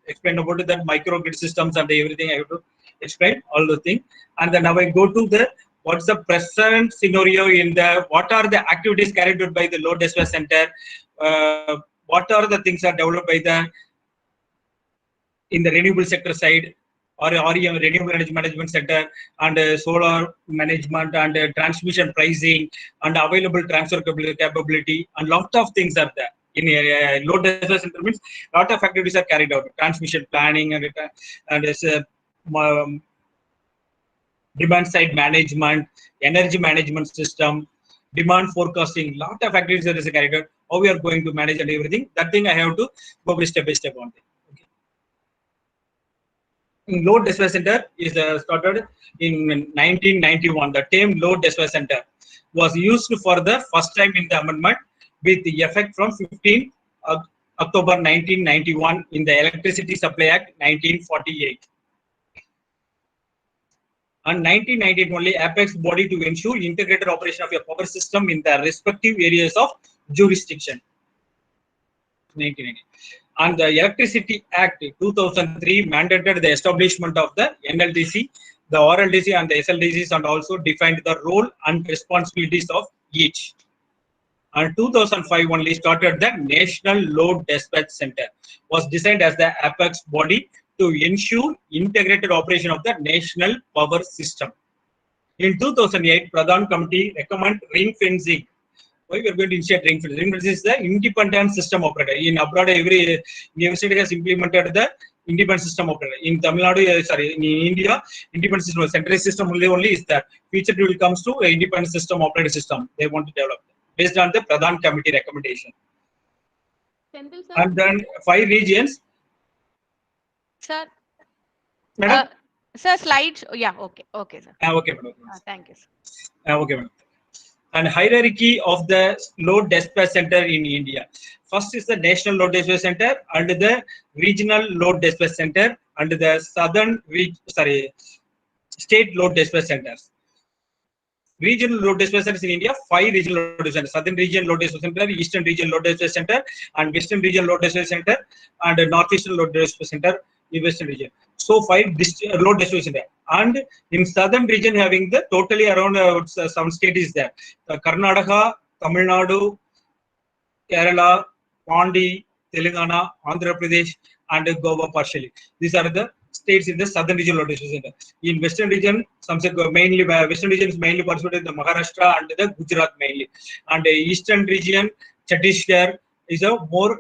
explain about that microgrid systems and everything. I have to explain all the things. And then now I go to the what's the present scenario in the what are the activities carried out by the load dispatch center. What are the things are developed by the in the renewable sector side or REM, renewable energy management sector, and solar management and transmission pricing and available transfer capability, and lot of things are there. In load dispatch center means lot of activities are carried out, transmission planning and demand side management, energy management system, demand forecasting, lot of activities there is a character. How we are going to manage and everything. That thing I have to go step by step on it. Okay. Load dispatch center is started in 1991. The term load dispatch center was used for the first time in the amendment with the effect from 15 October 1991 in the Electricity Supply Act 1948. And 1998 only apex body to ensure integrated operation of your power system in the respective areas of jurisdiction. 1990. And the Electricity Act 2003 mandated the establishment of the NLDC, the RLDC and the SLDCs, and also defined the role and responsibilities of each. And 2005 only started the National Load Dispatch Center, was designed as the apex body to ensure integrated operation of the national power system. In 2008, Pradhan Committee recommended ring fencing. Why we are going to initiate ring fencing? Ring fencing is the independent system operator. In abroad, every university has implemented the independent system operator. In Tamil Nadu, in India, independent system, centralized system only is that. Future it will comes to independent system operator system. They want to develop based on the Pradhan Committee recommendation. And then 5 regions. Sir. Madam? Sir, slides. Yeah, okay. Okay, sir. Okay, madam. Thank you, sir. Okay, madam. And hierarchy of the load dispatch center in India. First is the National Load Dispatch Center, and the Regional Load Dispatch Center, and the State Load Dispatch Centers. Regional load dispatch centers in India, 5 regional load dispatch centers: Southern Region Load Dispatch Center, Eastern Region Load Dispatch Center, and Western Region Load Dispatch Center, and Northeastern Load Dispatch Center in Western Region. So 5 load dispatch center. And in Southern Region, having the totally around some state is there: Karnataka, Tamil Nadu, Kerala, Pandi, Telangana, Andhra Pradesh, and Goa partially. These are the states in the Southern Region Load Dispatch Center. In Western Region, some say mainly Western Region is mainly participated in the Maharashtra and the Gujarat mainly. And Eastern Region, Chhattisgarh is a more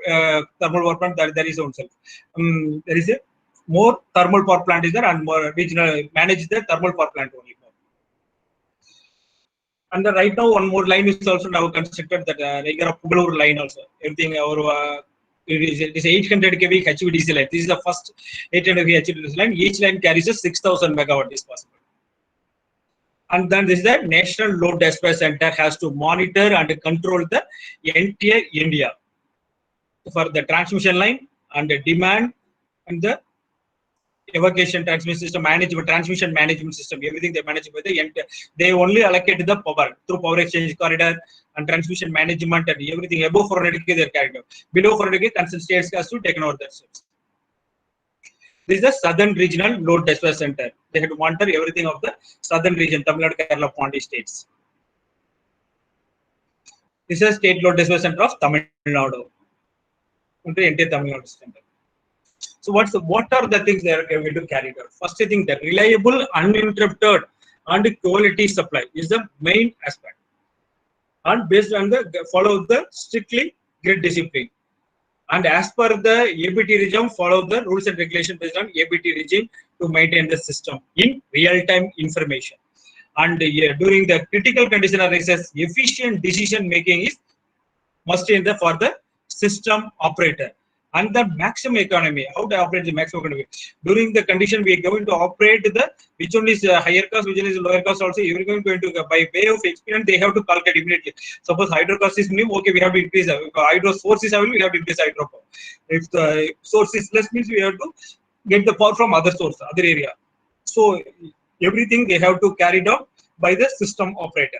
thermal power plant that there is own self. There is a more thermal power plant is there, and more regional manage the thermal power plant only. And right now one more line is also now constructed, that regular Pugalur line also. Everything our it is 800 kV HVDC line. This is the first 800 kV HVDC line. Each line carries a 6,000 megawatt is possible. And then this is the National Load Dispatch Center has to monitor and control the entire India for the transmission line and the demand and the evacuation transmission system, management, transmission management system, everything they manage by the entire. They only allocate the power through power exchange corridor and transmission management, and everything above 400 kV they are carried out. Below 400 kV, concerned states has to take over that steps. This is the Southern Regional Load Dispatch Center. They have to monitor everything of the Southern region, Tamil Nadu, Kerala, Pandi states. This is State Load Dispatch Center of Tamil Nadu. Entire Tamil Nadu center. So what are the things they are going to carry out? First thing, the reliable, uninterrupted, and quality supply is the main aspect. And based on the follow the strictly grid discipline. And as per the ABT regime, follow the rules and regulations based on ABT regime to maintain the system in real-time information. And during the critical condition analysis, efficient decision making is must in the for the system operator. And the maximum economy, how to operate the maximum economy. During the condition we are going to operate the, which one is higher cost, which one is lower cost also, you are going to, by way of experience, they have to calculate immediately. Suppose hydro cost is minimum, okay, we have to increase, if hydro source is available, we have to increase hydro power. If the source is less, means we have to get the power from other source, other area. So everything they have to carry out by the system operator.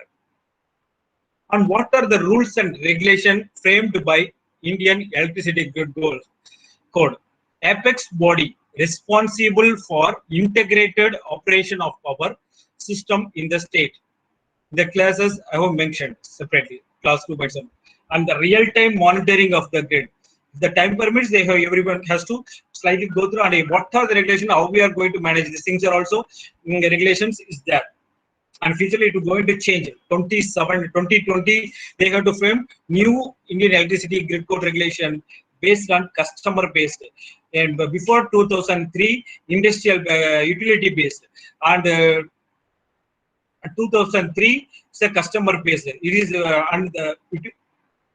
And what are the rules and regulation framed by Indian Electricity Grid Code? Apex body responsible for integrated operation of power system in the state. The classes I have mentioned separately, class 2.7, and the real-time monitoring of the grid. If the time permits, they have, everyone has to slightly go through and what are the regulations, how we are going to manage these things are also regulations is there. And future it is going to change. 2020, they have to frame new Indian Electricity Grid Code regulation based on customer based. And before 2003, industrial utility based. And 2003 it's a customer based. It is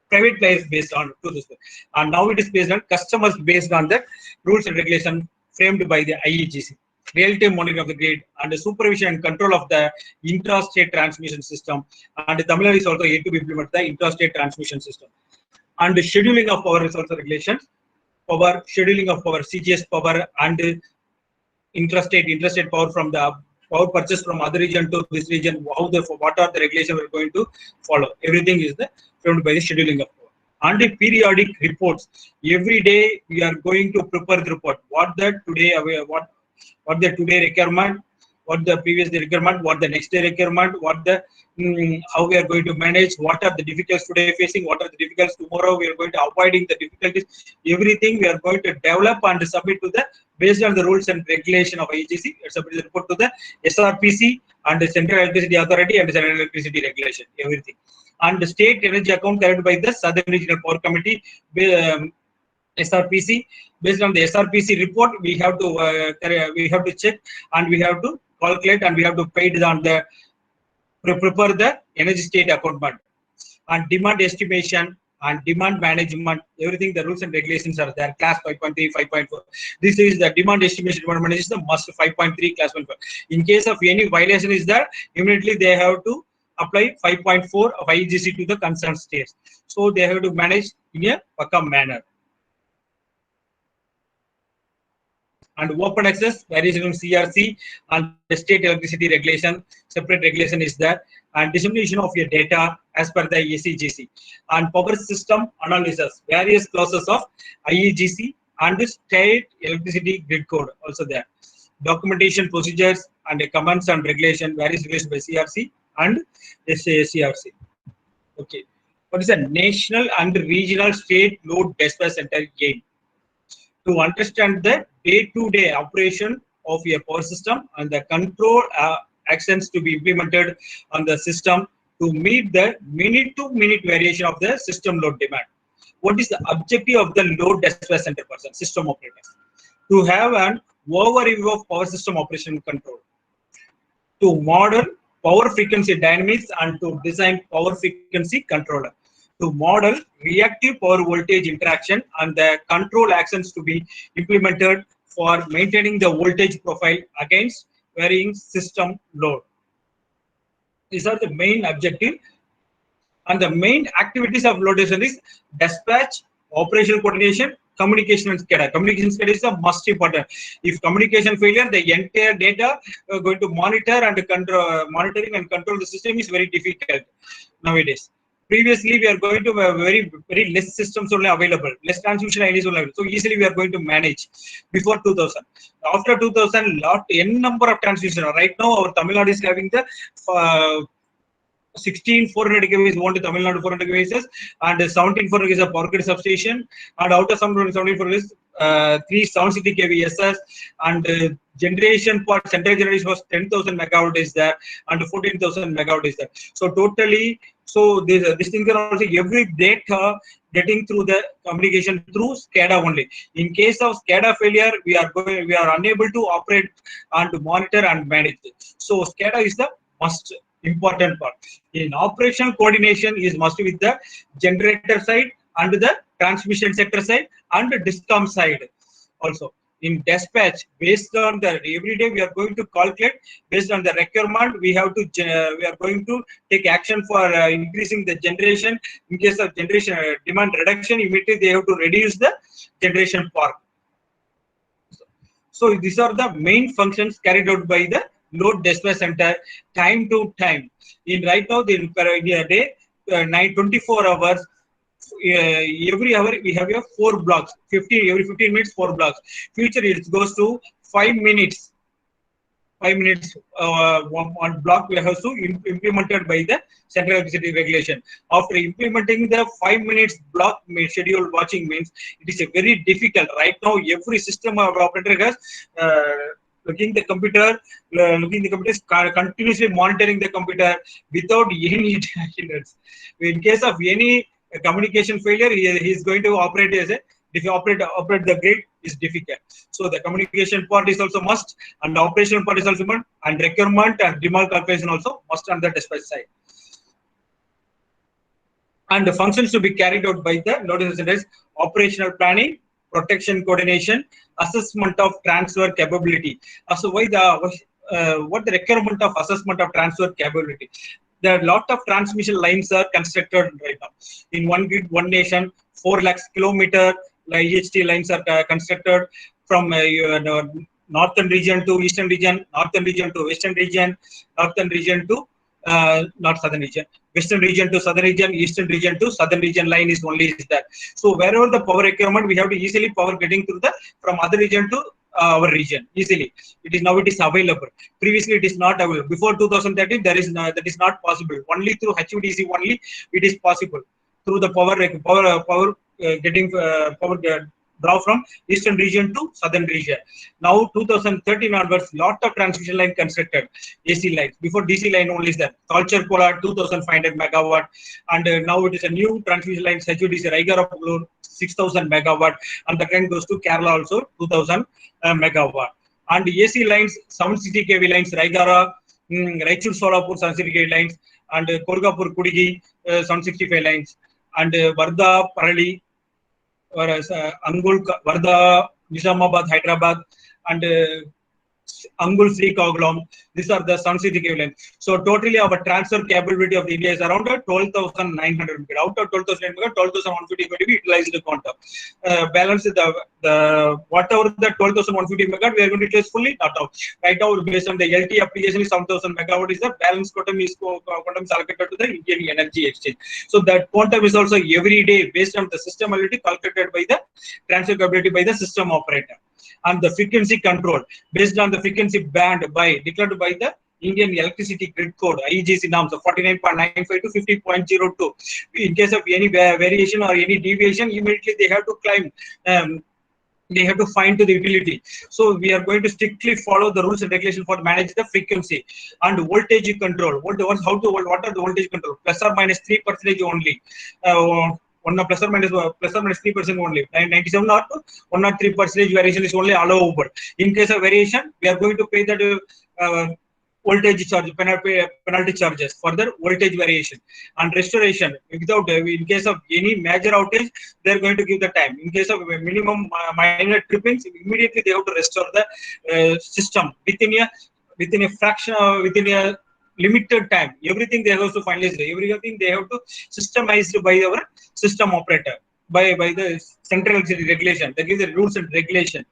private players based on 2000, and now it is based on customers based on the rules and regulation framed by the IEGC. Real-time monitoring of the grid and the supervision and control of the intrastate transmission system. And Tamil Nadu is also yet to implement the intrastate transmission system. And the scheduling of power resource regulations, power scheduling of power, CGS power, and interstate power from the power purchase from other region to this region. What are the regulations we are going to follow? Everything is framed by the scheduling of power. And the periodic reports. Every day we are going to prepare the report. What the today requirement, what the previous day requirement, what the next day requirement, what the how we are going to manage, what are the difficulties today facing, what are the difficulties tomorrow we are going to avoiding the difficulties. Everything we are going to develop and submit to the based on the rules and regulation of IGC. Submit the report to the SRPC and the Central Electricity Authority and the Central Electricity Regulation. Everything. And the state energy account carried by the Southern Regional Power Committee. SRPC. Based on the SRPC report, we have to check and we have to calculate and we have to pay it on the prepare the energy state accountment and demand estimation and demand management. Everything the rules and regulations are there. Class 5.3, 5.4. This is the demand estimation. Demand management is the must 5.3 class 1. In case of any violation is there, immediately they have to apply 5.4 of IGC to the concerned states. So they have to manage in a Pakam manner. And open access, variation in CRC and the state electricity regulation, separate regulation is there, and dissemination of your data as per the ECGC, and power system analysis, various clauses of IEGC and the state electricity grid code also there. Documentation procedures and the commands and regulation, various regulations by CRC and SACRC. Okay, what is a national and regional state load dispatch center game? To understand the day-to-day operation of your power system and the control actions to be implemented on the system to meet the minute-to-minute variation of the system load demand. What is the objective of the load dispatch center person, system operators? To have an overview of power system operation control, to model power frequency dynamics and to design power frequency controller, to model reactive power voltage interaction and the control actions to be implemented for maintaining the voltage profile against varying system load. These are the main objective, and the main activities of load dispatch is dispatch, operational coordination, communication and SCADA. Communication SCADA is the most important. If communication failure, the entire data going to monitor and control, monitoring and control the system is very difficult nowadays. Previously, we are going to have very less systems only available, less transmission IDs only available. So easily we are going to manage. Before 2000, after 2000, n number of transmission. Right now, our Tamil Nadu is having the 16 400 kV is one to Tamil Nadu 400 kV and 17 400 is a power grid substation, and out of some 17 400 is 3 760 kV SS, and generation part central generation was 10,000 megawatt is there and 14,000 megawatt is there. So totally, so this thing are also every data getting through the communication through SCADA only. In case of SCADA failure, we are unable to operate and monitor and manage it. So SCADA is the most important part. In operational coordination is must with the generator side and the transmission sector side and the DISCOM side also. In dispatch, based on the every day we are going to calculate based on the requirement. We are going to take action for increasing the generation. In case of generation demand reduction, immediately they have to reduce the generation part. So these are the main functions carried out by the load dispatch center time to time. In right now, in a day, 24 hours. Every hour we have 4 blocks. Every 15 minutes 4 blocks. Future it goes to 5 minutes. 5 minutes one block we have to implemented by the Central Electricity Regulation. After implementing the 5 minutes block schedule watching means it is a very difficult. Right now, every system operator has looking the computer, continuously monitoring the computer without any interference. In case of any communication failure, he is going to operate as a If you operate the grid is difficult. So the communication part is also must, and the operational part is also must, and requirement and demand calculation also must on the dispatch side. And the functions to be carried out by the notice is operational planning, protection coordination, assessment of transfer capability. So why what the requirement of assessment of transfer capability? There are a lot of transmission lines are constructed right now. In one grid, one nation, 4 lakhs kilometer EHT lines are constructed from northern region to eastern region, northern region to western region, northern region to not southern region, western region to southern region, eastern region to southern region line is only is that. So wherever the power requirement, we have to easily power getting through the from other region to our region easily. It is now it is available. Previously it is not available. Before 2013 there is that is not possible. Only through HVDC only it is possible. Through the power getting power draw from eastern region to southern region. Now 2013 onwards, lot of transmission line constructed, AC lines. Before DC line only is there. Culture Polar 2500 megawatt, and now it is a new transmission line HVDC Raigara 6000 megawatt, and the trend goes to Kerala also 2000 megawatt. And AC lines 760 kV lines Raigara, Raichur Solapur 760 kV lines, and Kolgapur Kudigi 765 lines, and Varda Parali, whereas Angul, Varda, Nizamabad, Hyderabad, and Angul, Srikakulam. These are the Sun City lines. So totally our transfer capability of India is around 12,900. Out of 12,900, 12,150 going to be utilized the quantum. Balance the whatever the 12,150 megawatt we are going to utilize fully, not out. Right now based on the LT application is 7,000 megawatt is the balance quantum is allocated to the Indian Energy Exchange. So that quantum is also every day based on the system ability calculated by the transfer capability by the system operator. And the frequency control based on the frequency band by declared by the Indian Electricity Grid Code IEGC norms of 49.95 to 50.02. In case of any variation or any deviation, immediately they have to climb. They have to find to the utility. So we are going to strictly follow the rules and regulations for manage the frequency and voltage control. What are the voltage control? Plus or minus 3% only. Plus or minus 3% only. 97 or 1 or 3% variation is only allowable. In case of variation, we are going to pay that voltage charge, penalty charges for the voltage variation. And restoration, without in case of any major outage, they are going to give the time. In case of minimum minor trippings, immediately they have to restore the system within a fraction, within a limited time. Everything they have to finalize. Everything they have to systemize by our system operator, by the central regulation. That is the rules and regulation.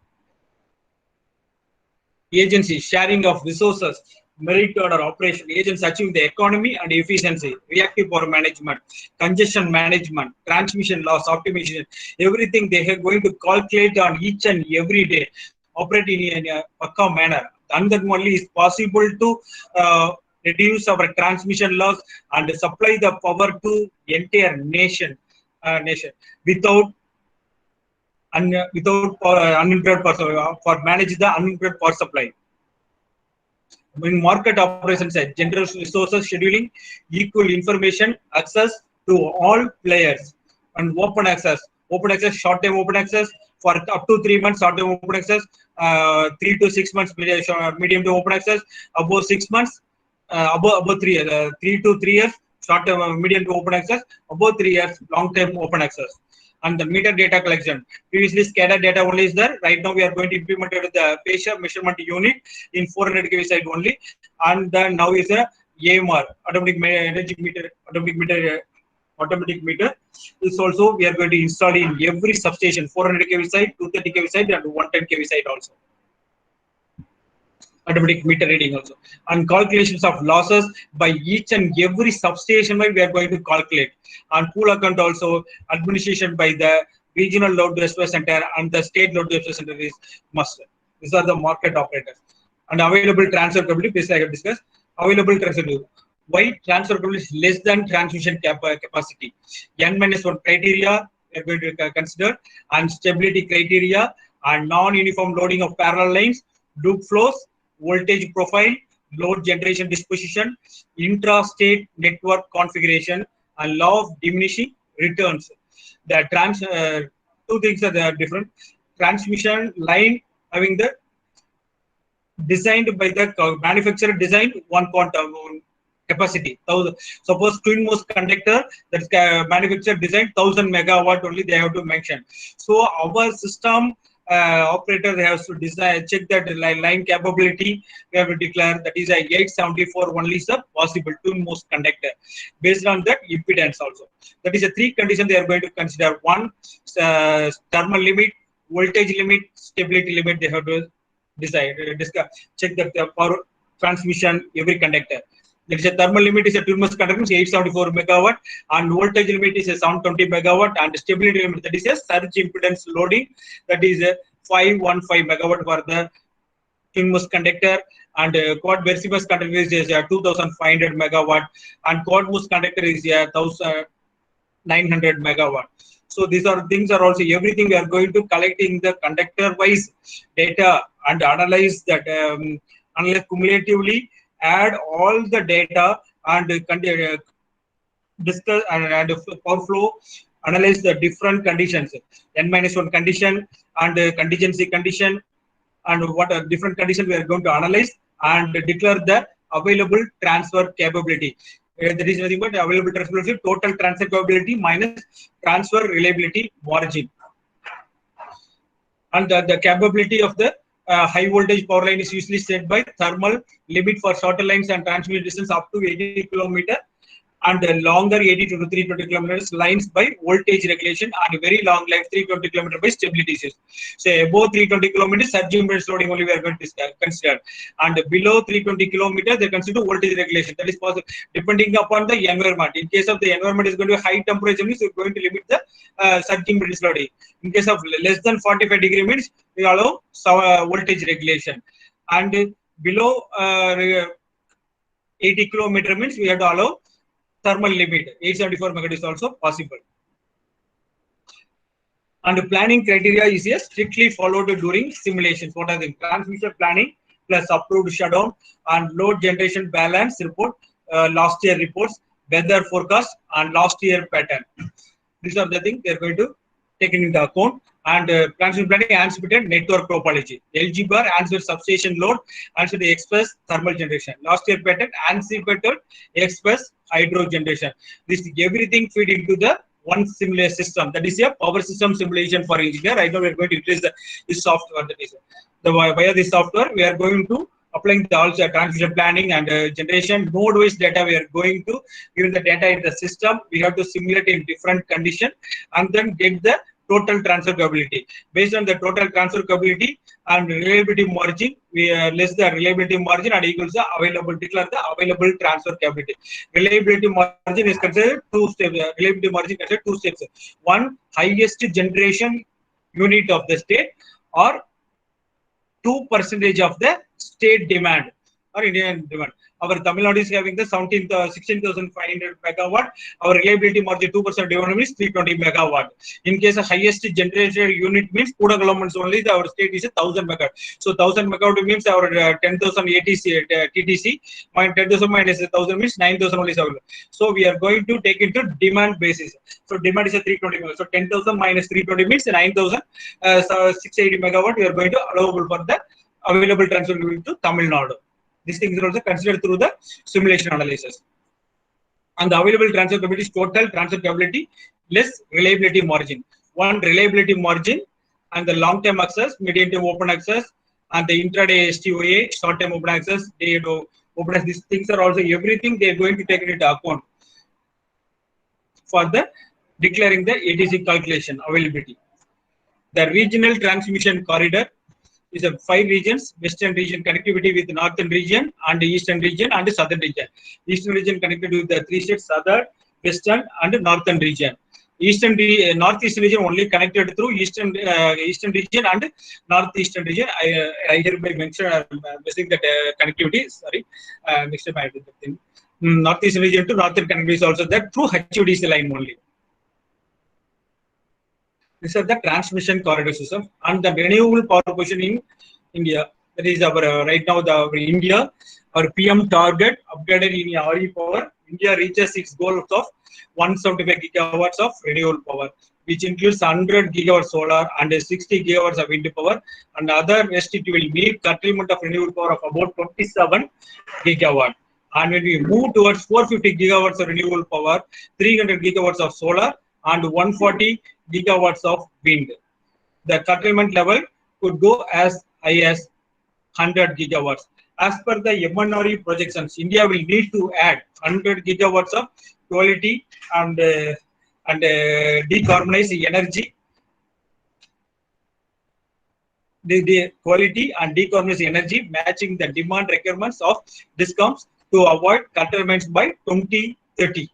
Agency sharing of resources, merit order operation, agents achieving the economy and efficiency, reactive power management, congestion management, transmission loss optimization, everything they are going to calculate on each and every day, operate in a Pakka manner. And that only is possible to reduce our transmission loss and supply the power to entire nation without uninterrupted power, for manage the uninterrupted power supply. In market operations side, general resources scheduling, equal information access to all players, and open access, short term open access for up to 3 months, short term open access, 3 to 6 months medium to open access, above 6 months, above 3 to 3 years short term medium to open access, above 3 years long term open access. And the meter data collection. Previously, SCADA data only is there. Right now, we are going to implement the pressure measurement unit in 400 kV side only. And then now is a AMR, automatic energy meter, automatic meter. This also we are going to install in every substation, 400 kV side, 230 kV side, and 110 kV side also. Automatic meter reading also, and calculations of losses by each and every substation we are going to calculate. And pool account also, administration by the regional load transfer center and the state load transfer center is must. These are the market operators. And available transfer capability, this I have discussed. Available transfer capability. Why transfer capability is less than transmission capacity? N-1 criteria we are going to consider, and stability criteria, and non-uniform loading of parallel lines, loop flows, voltage profile, load generation disposition, intra-state network configuration, and law of diminishing returns. The two things are there different. Transmission line having the designed by the manufacturer designed one quantum capacity. Suppose twin-mode conductor that's manufacturer designed 1000 megawatt only they have to mention. So our system operator has to design check that line capability. We have to declare that is a 874 only is a possible twin-mode conductor based on that impedance also. That is a three condition they are going to consider. One, thermal limit, voltage limit, stability limit. They have to decide, check that the power transmission every conductor. There is a thermal limit is a twin-mode conductor is 874 megawatt, and voltage limit is a 720 megawatt, and stability limit that is a surge impedance loading that is a 515 megawatt for the twin-mode conductor, and quad versibus conductor is 2500 megawatt, and quad-mode conductor is 1900 megawatt. So these are things are also everything we are going to collecting the conductor wise data and analyze that analyze cumulatively, add all the data and discuss and power flow, analyze the different conditions, n-1 condition and contingency condition, and what are different conditions we are going to analyze and declare the available transfer capability. That is nothing but available transfer capability, total transfer capability minus transfer reliability margin. And the capability of the high voltage power line is usually set by thermal limit for shorter lines and transmission distance up to 80 km, and longer 80 to 320 kilometers lines by voltage regulation, and very long lines 320 km by stability system. So above 320 kilometers surge impedance loading only we are going to consider, and below 320 kilometers they consider voltage regulation. That is possible depending upon the environment. In case of the environment is going to be high temperature means we are going to limit the surge impedance loading. In case of less than 45 degree means we allow voltage regulation, and below 80 kilometer means we have to allow thermal limit 874 megawatt is also possible. And planning criteria is strictly followed during simulations. What are the transmission planning plus approved shutdown and load generation balance report, last year reports, weather forecast, and last year pattern. These are the things they are going to take into account. And transmission planning anticipated network topology. LG bar answers substation load, answer the express thermal generation. Last year pattern anticipated express hydro generation. This everything feed into the one similar system. That is a power system simulation for engineer. Right now we are going to utilize this software. That is via this software we are going to applying the also transmission planning and generation node wise data. We are going to give the data in the system. We have to simulate in different condition and then get the total transfer capability. Based on the total transfer capability and reliability margin, we less the reliability margin and equals the available, declare the available transfer capability. Reliability margin is considered two steps. Reliability margin considered two steps. One, highest generation unit of the state, or 2% of the state demand or Indian demand. Our Tamil Nadu is having the 16,500 megawatt. Our reliability margin 2% demand means 320 megawatt. In case of highest generated unit means Kudakulam only, our state is 1000 megawatt. So 1000 megawatt means our 10,000 ATC, TTC, 10,000 minus 1000 means 9,000 only. So we are going to take into demand basis. So demand is a 320 megawatt. So 10,000 minus 320 means 9,000, 680 megawatt. We are going to allowable for the available transfer to Tamil Nadu. These things are also considered through the simulation analysis. And the available transfer capability is total transfer capability less reliability margin. One reliability margin and the long-term access, medium-term open access, and the intraday STOA, short-term open access, day open access. These things are also everything they are going to take into account for the declaring the ATC calculation availability. The regional transmission corridor is a 5 regions: western region connectivity with northern region and eastern region and southern region. Eastern region connected with the 3 states: southern, western, and northern region. Northeastern region only connected through eastern region and northeastern region. I hereby mention missing that connectivity. Sorry, mixed up the thing. Northeastern region to northern connectivity is also there through HVDC line only. These are the transmission corridor system and the renewable power position in India. That is our right now our India, our PM target upgraded in RE power. India reaches its goal of 175 gigawatts of renewable power. which includes 100 gigawatt solar and 60 gigawatts of wind power, and other rest it will need curtailment of renewable power of about 27 gigawatt. And when we move towards 450 gigawatts of renewable power, 300 gigawatts of solar, and 140 gigawatts of wind, the curtailment level could go as high as 100 gigawatts. As per the MNRE projections, India will need to add 100 gigawatts of quality and decarbonized energy. The quality and decarbonized energy matching the demand requirements of DISCOMs to avoid curtailments by 2030.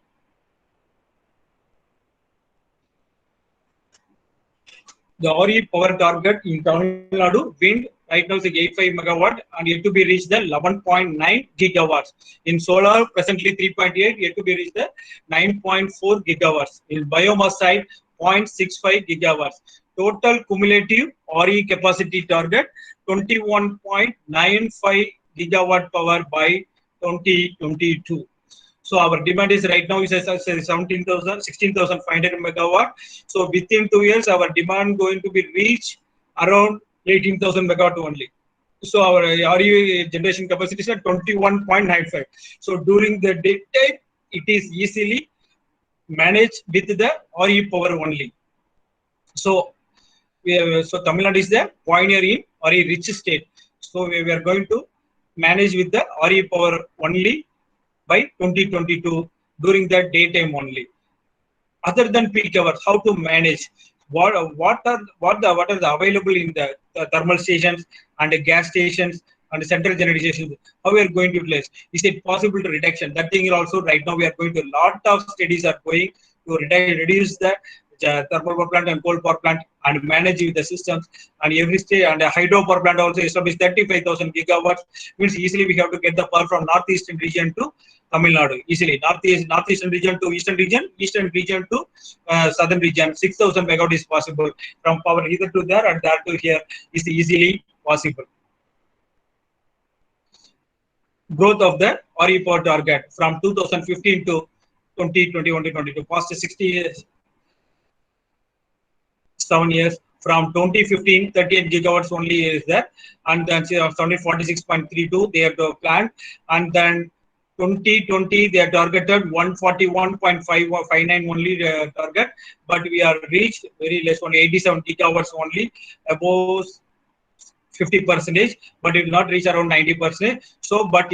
The RE power target in Tamil Nadu, wind right now is 85 megawatt and yet to be reached the 11.9 gigawatts. In solar, presently 3.8, yet to be reached the 9.4 gigawatts. In biomass side, 0.65 gigawatts. Total cumulative RE capacity target 21.95 gigawatt power by 2022. So our demand is right now is 16,500 megawatt. So within 2 years, our demand going to be reached around 18,000 megawatt only. So our RE generation capacity is at 21.95. So during the daytime, it is easily managed with the RE power only. So Tamil Nadu is the pioneer in RE rich state. So we are going to manage with the RE power only by 2022 during the daytime only. Other than peak hours, how to manage? What are the available in the thermal stations and the gas stations and the central generation stations? How we are going to utilize? Is it possible to reduction? That thing is also right now we are going to lot of studies are going to reduce the thermal power plant and coal power plant and manage with the systems, and every state and a hydro power plant also established 35,000 gigawatts. Means easily we have to get the power from northeastern region to Tamil Nadu easily. Northeastern region to eastern region to southern region. 6,000 megawatt is possible from power either to there and there to here is easily possible. Growth of the RE power target from 2015 to 2021 to 22, past 60 years. 7 years from 2015 38 gigawatts only is there, and then 46.32 they have planned, and then 2020 they are targeted 141.59 only target, but we are reached very less, only 87 gigawatts only, above 50%, but it will not reach around 90%. So but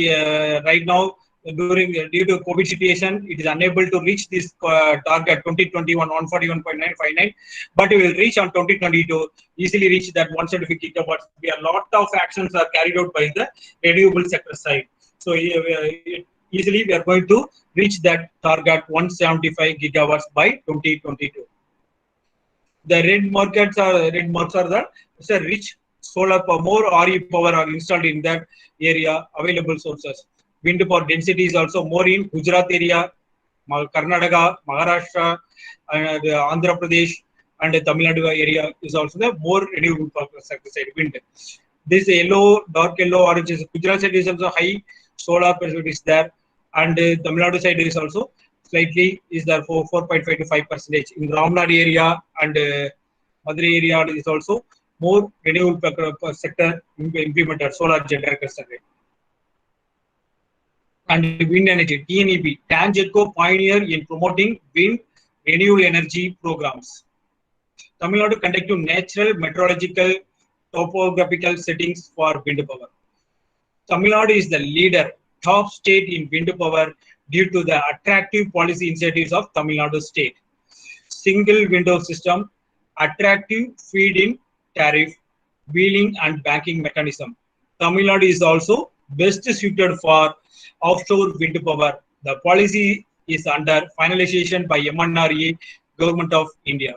right now due to COVID situation, it is unable to reach this target 2021 141.959, but we will reach on 2022, easily reach that 175 gigawatts. We are lot of actions are carried out by the renewable sector side. So easily we are going to reach that target 175 gigawatts by 2022. The red marks are the rich solar power, more RE power are installed in that area, available sources. Wind power density is also more in Gujarat area, Karnataka, Maharashtra, and Andhra Pradesh, and Tamil Nadu area is also the more renewable power sector side wind. This yellow, dark yellow, orange is Gujarat side is also high solar percentage is there, and Tamil Nadu side is also slightly is there for 4.5 to 5%. In Ramnad area and Madurai area is also more renewable sector implemented solar generators. And wind energy, TNEB, TANGEDCO pioneer in promoting wind renewable energy programs. Tamil Nadu conducting natural meteorological topographical settings for wind power. Tamil Nadu is the leader, top state in wind power due to the attractive policy initiatives of Tamil Nadu state. Single window system, attractive feed-in tariff, wheeling and banking mechanism. Tamil Nadu is also best suited for offshore wind power. The policy is under finalization by MNRE, Government of India.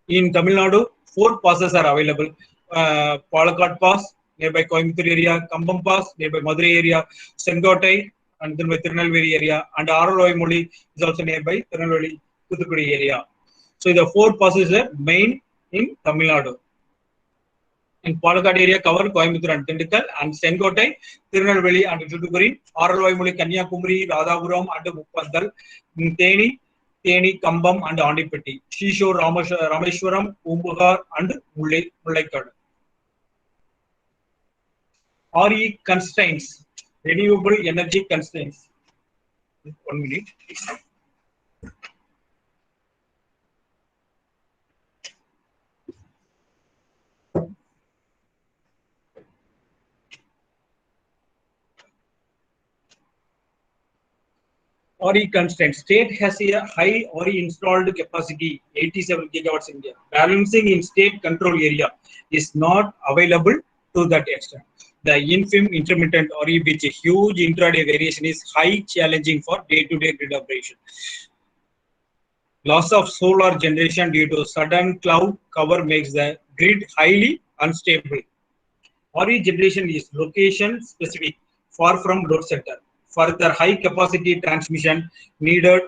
In Tamil Nadu, 4 passes are available. Palakkad Pass, nearby Coimbatore area, Kambam Pass, nearby Madurai area, Sengotai, and then by Tirunelveli area, and Araloimoli is also nearby Tirunelveli, Thuthukudi area. So the 4 passes are main in Tamil Nadu. In Palakkad area cover Coimbatore and Tindikkal, and Sengotai, Tirunelveli and Thuthukudi, Araloimoli, Kanyakumari, Radhapuram and Muppandal, Theni, Theni, Kambam, and Andipatti, Shishore, Rameshwaram, Umbugar, and Mullaikad. RE constraints, renewable energy constraints. 1 minute. RE constraints. State has a high RE installed capacity, 87 gigawatts in India. Balancing in state control area is not available to that extent. The infim intermittent RE, which a huge intraday variation, is high challenging for day-to-day grid operation. Loss of solar generation due to sudden cloud cover makes the grid highly unstable. RE generation is location specific, far from load center. Further, high capacity transmission needed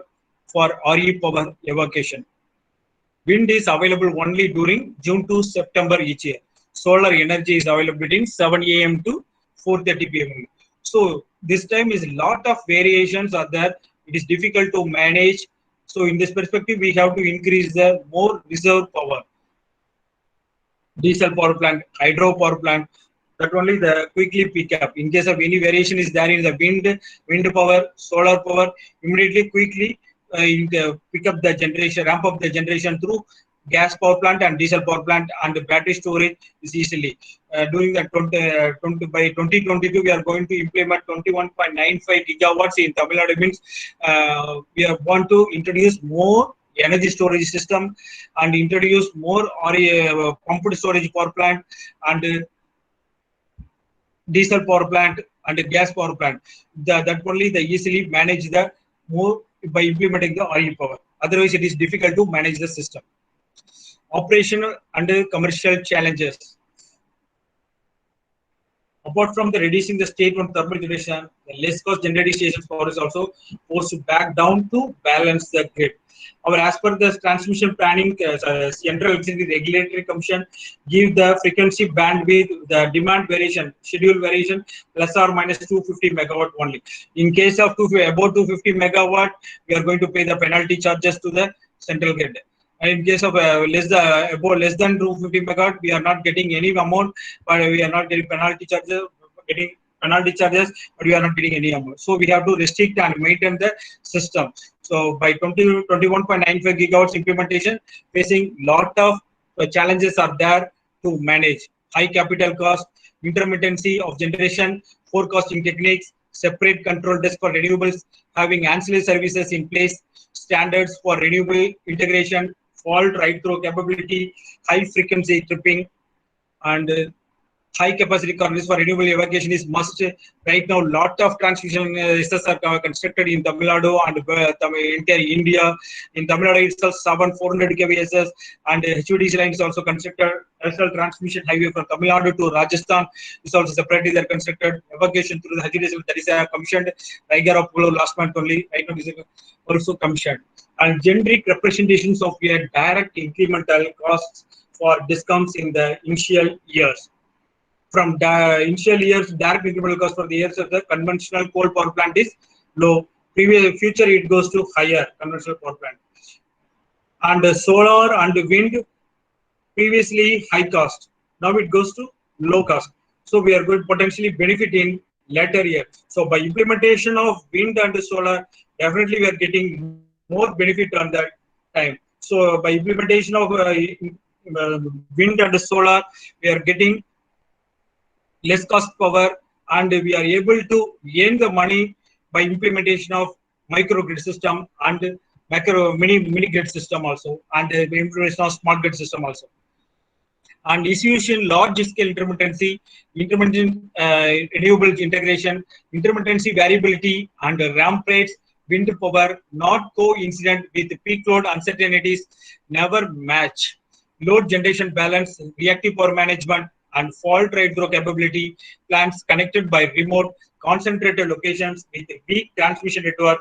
for RE power evacuation. Wind is available only during June to September each year. Solar energy is available between 7 a.m. to 4:30 p.m. So this time is a lot of variations are there. It is difficult to manage. So in this perspective, we have to increase the more reserve power. Diesel power plant, hydro power plant, that only the quickly pick up. In case of any variation is there in the wind power, solar power, immediately quickly pick up the generation, ramp up the generation through gas power plant and diesel power plant, and the battery storage is easily. During the by 2022, we are going to implement 21.95 gigawatts in Tamil Nadu. Means we want to introduce more energy storage system and introduce more pumped storage power plant and diesel power plant and gas power plant. That only they easily manage the more by implementing the RE power. Otherwise, it is difficult to manage the system. Operational and commercial challenges. Apart from the reducing the state-owned thermal generation, the less cost generating stations power is also forced to back down to balance the grid. As per the transmission planning, Central Electricity Regulatory Commission give the frequency bandwidth, the demand variation, schedule variation, plus or minus 250 megawatt only. In case of about 250 megawatt, we are going to pay the penalty charges to the central grid. And in case of less than 250 megawatt, we are not getting any amount, but we are not getting penalty charges. But we are not getting any amount. So we have to restrict and maintain the system. So by 21.95 gigawatts implementation, facing lot of challenges are there to manage. High capital cost, intermittency of generation, forecasting techniques, separate control desk for renewables, having ancillary services in place, standards for renewable integration, fault right-through capability, high frequency tripping, and high capacity corners for renewable evacuation is must. Right now, lot of transmission systems are constructed in Tamil Nadu and entire India. In Tamil Nadu itself, 400 kV and HVDC line is also constructed. National transmission highway from Tamil Nadu to Rajasthan is also separately there constructed. Evacuation through the HVDC that is commissioned. Tiger of Polo last month only. Right now is also commissioned. And generic representations of a direct incremental costs for discounts in the initial years. From the initial years, direct incremental cost for the years of the conventional coal power plant is low. Future it goes to higher conventional power plant. And solar and wind, previously high cost. Now it goes to low cost. So we are going to potentially benefit in later year. So by implementation of wind and solar, definitely we are getting more benefit on that time. So by implementation of wind and solar, we are getting less cost power, and we are able to earn the money by implementation of microgrid system and mini grid system also, and implementation of smart grid system also. And issues in large scale intermittency, renewable integration, intermittency variability, and ramp rates, wind power not coincident with peak load uncertainties, never match. Load generation balance, reactive power management, and fault right-through capability, plants connected by remote concentrated locations with a weak transmission network,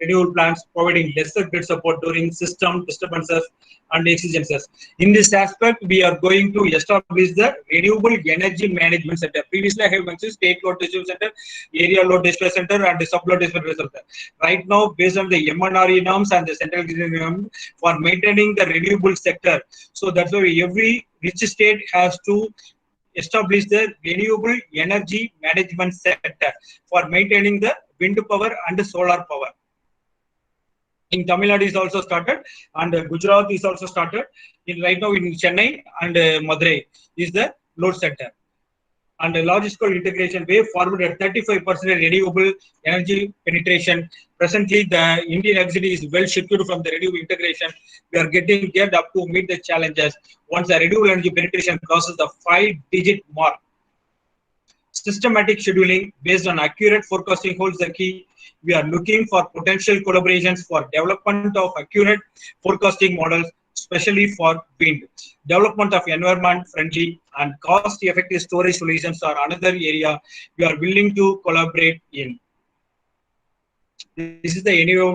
renewable plants, providing lesser grid support during system disturbances and exigencies. In this aspect, we are going to establish the Renewable Energy Management Center. Previously, I have mentioned State Load Distribution Center, Area Load Distribution Center, and the Sub-Load Distribution Center. Right now, based on the MNRE norms and the central norm for maintaining the renewable sector, so that's why every rich state has to establish the Renewable Energy Management Center for maintaining the wind power and solar power. In Tamil Nadu is also started, and Gujarat is also started. Right now in Chennai and Madurai is the load center. And the logistical integration way forward at 35% renewable energy penetration. Presently, the Indian electricity is well secured from the renewable integration. We are getting geared up to meet the challenges once the renewable energy penetration crosses the 5-digit mark. Systematic scheduling based on accurate forecasting holds the key. We are looking for potential collaborations for development of accurate forecasting models, especially for wind. Development of environment-friendly and cost-effective storage solutions are another area we are willing to collaborate in. This is the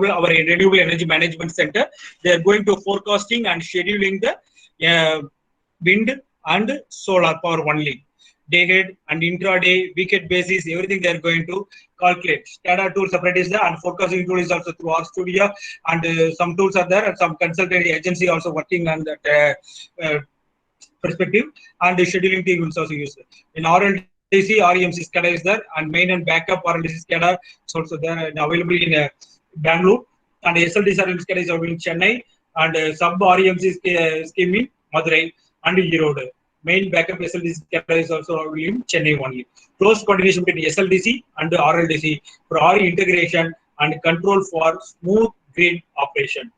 our Renewable Energy Management Center. They are going to forecasting and scheduling the wind and solar power only. Day head and intraday, weekend basis, everything they are going to calculate. SCADA tool separate is there, and forecasting tool is also through our studio, and some tools are there, and some consultancy agency also working on that perspective, and the scheduling team is also used. In RLDC, REMC SCADA is there, and main and backup RLDC SCADA is also there and available in Bangalore, and SLDC SCADA is available in Chennai, and sub REMC scheme in Madurai and Erode. Main backup SLDC SCADA is also available in Chennai only. Close coordination between SLDC and RLDC for RE integration and control for smooth grid operation.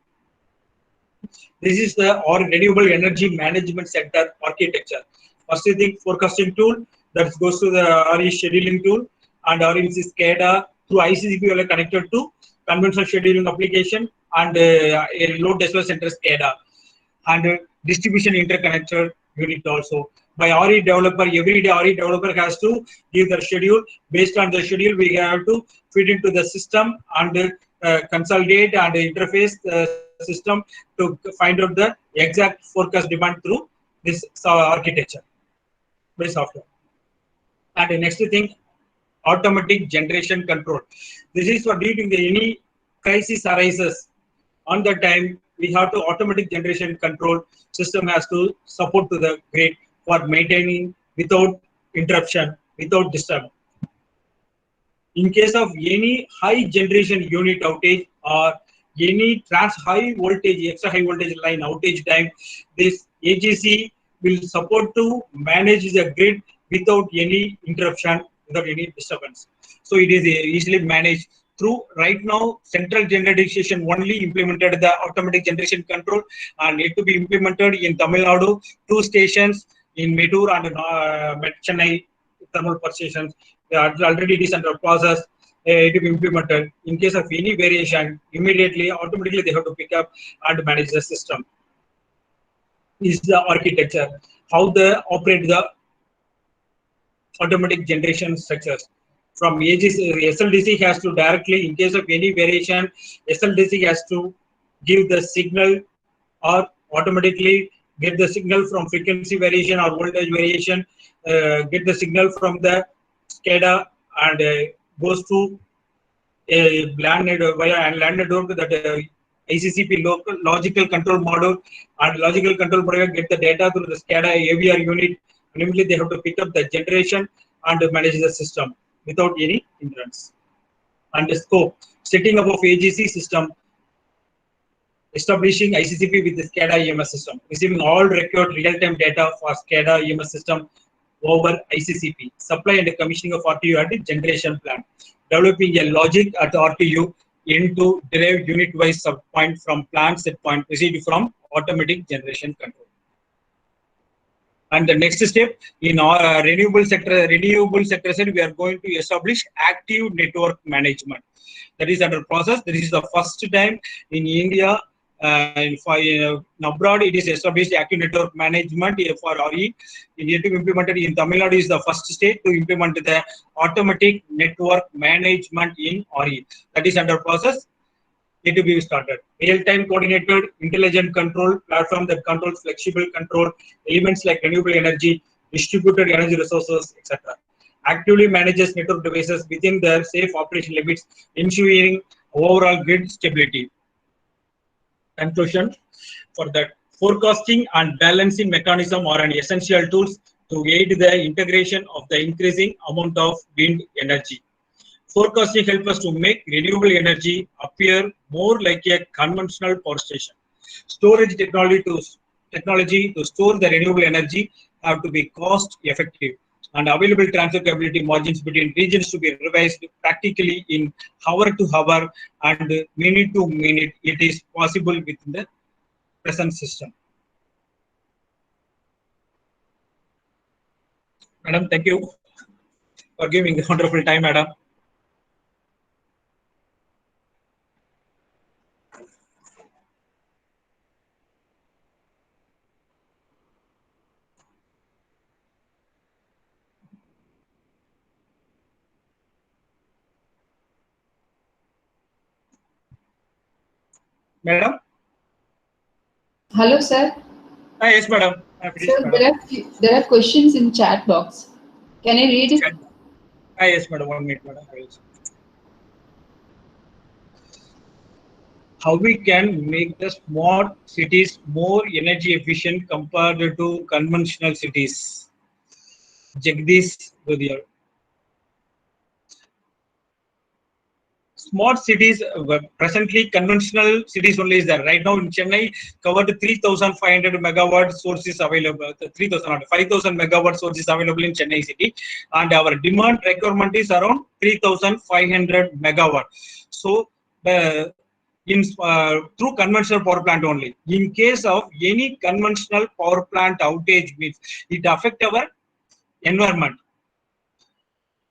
This is the Renewable Energy Management Center architecture. First thing, forecasting tool that goes to the RE scheduling tool, and REMC SCADA through ICCP will be connected to conventional scheduling application and a load dispatch center SCADA, and distribution interconnector unit also. By RE developer, every day RE developer has to give the schedule. Based on the schedule, we have to feed into the system and consolidate and interface the system to find out the exact forecast demand through this architecture by software. And the next thing, automatic generation control. This is for during the any crisis arises on the time, we have to automatic generation control system has to support to the grid for maintaining without interruption, without disturbance. In case of any high generation unit outage or any high voltage, extra high voltage line outage time, this AGC will support to manage the grid without any interruption, without any disturbance. So it is easily managed through. Right now, central generation only implemented the automatic generation control, and need to be implemented in Tamil Nadu, 2 stations in Mettur and Chennai thermal power stations. Already it is under process. It will be implemented. In case of any variation, immediately, automatically they have to pick up and manage the system. This is the architecture, how they operate the automatic generation structures. From AGC, SLDC has to directly, in case of any variation, SLDC has to give the signal or automatically get the signal from frequency variation or voltage variation, get the signal from the SCADA and goes to a LAN via LAN network that ICCP logical control module, and logical control module get the data through the SCADA AVR unit, and immediately they have to pick up the generation and manage the system without any hindrance. And the scope, setting up of AGC system, establishing ICCP with the SCADA EMS system, receiving all required real-time data for SCADA EMS system over ICCP, supply and commissioning of RTU at the generation plant, developing a logic at the RTU into derived unit-wise subpoint from plant set point received from automatic generation control. And the next step in our renewable sector side, we are going to establish active network management. That is under process. This is the first time in India. Abroad, it is established active network management for RE. It need to be implemented in Tamil Nadu is the first state to implement the automatic network management in RE. That is under process. need to be started. Real-time coordinated intelligent control platform that controls flexible control elements like renewable energy, distributed energy resources, etc. Actively manages network devices within their safe operation limits, ensuring overall grid stability. Conclusion for that, forecasting and balancing mechanism are an essential tools to aid the integration of the increasing amount of wind energy. Forecasting helps us to make renewable energy appear more like a conventional power station. Storage technology to store the renewable energy have to be cost effective, and available transfer capability margins between regions to be revised practically in hour to hour and minute to minute. It is possible within the present system. Madam, thank you for giving the wonderful time, madam. Madam? Hello, sir. Yes, madam. I finished, Sir, madam. there are questions in chat box. Can I read it? Yes, madam. 1 minute, madam. How we can make the smart cities more energy efficient compared to conventional cities? Jagdish Gudiyar. Smart cities, presently conventional cities only is there. Right now in Chennai, covered 3,500 megawatt sources available, 3,000, 5,000 megawatt sources available in Chennai city. And our demand requirement is around 3,500 megawatt. So, through conventional power plant only. In case of any conventional power plant outage, means it affect our environment,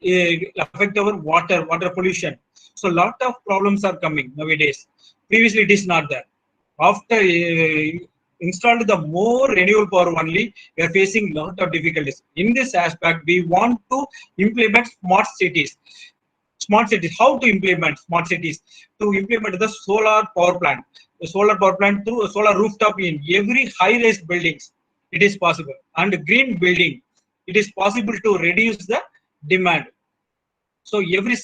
affect our water pollution. So lot of problems are coming nowadays. Previously it is not there. After installed the more renewable power only, we are facing lot of difficulties. In this aspect, we want to implement smart cities. Smart cities, how to implement smart cities? To implement the solar power plant. The solar power plant through a solar rooftop in every high-rise buildings. It is possible. And green building, it is possible to reduce the demand. So every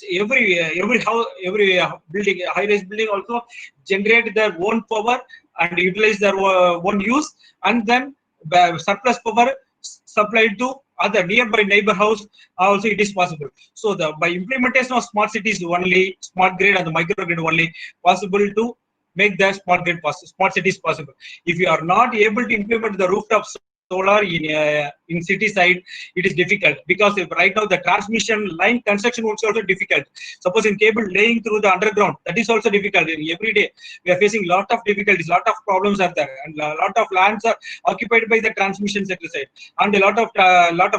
house, every building, high-rise building also generate their own power and utilize their own use, and then surplus power supplied to other nearby neighbor house also it is possible. So by implementation of smart cities only, smart grid and the microgrid only possible to make the smart cities possible. If you are not able to implement the rooftop solar in city side, it is difficult, because right now the transmission line construction is also difficult. Suppose in cable laying through the underground, that is also difficult. Every day we are facing lot of difficulties, lot of problems are there, and a lot of lands are occupied by the transmission sector side, and a lot of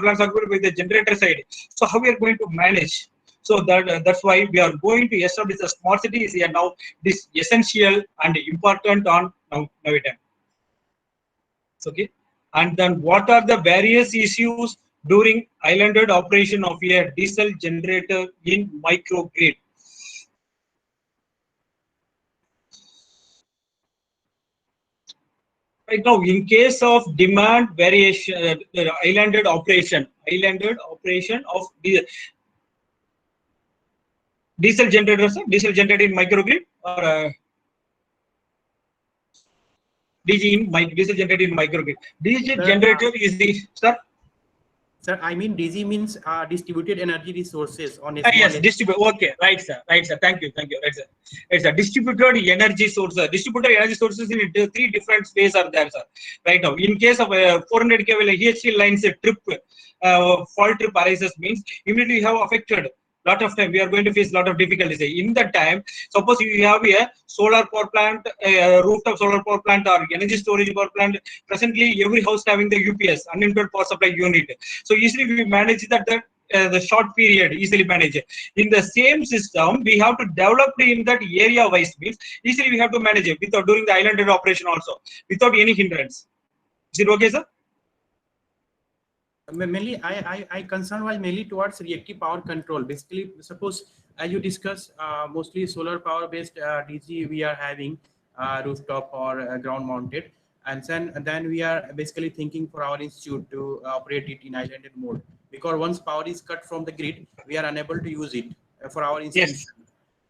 lands are occupied by the generator side. So how we are going to manage? So that's why we are going to establish a smart city is here now. This essential and important on nowadays. Okay. And then what are the various issues during islanded operation of a diesel generator in microgrid? Right now, in case of demand variation, islanded operation of diesel generators, diesel generator in microgrid, or diesel generator in microgrid. Diesel generator is the sir. Sir, I mean DG means distributed energy resources on a small Yes, distribute. Okay, right, sir. Right, sir. Thank you. Right, sir. It's a distributed energy source. Distributed energy sources in three different spaces are there, sir. Right now, in case of 400 kV HT lines, trip fault trip arises, means immediately you have affected. Lot of time we are going to face lot of difficulties. In that time, suppose you have a solar power plant, rooftop solar power plant, or energy storage power plant. Presently, every house having the UPS, uninterrupted power supply unit. So easily we manage that the short period, easily manage it. In the same system, we have to develop in that area wise, means easily we have to manage it without during the islanded operation also, without any hindrance. Is it okay, sir? Mainly, I concern was mainly towards reactive power control. Basically, suppose as you discussed, mostly solar power based DG we are having rooftop or ground mounted, and then we are basically thinking for our institute to operate it in islanded mode, because once power is cut from the grid, we are unable to use it for our Yes. institution.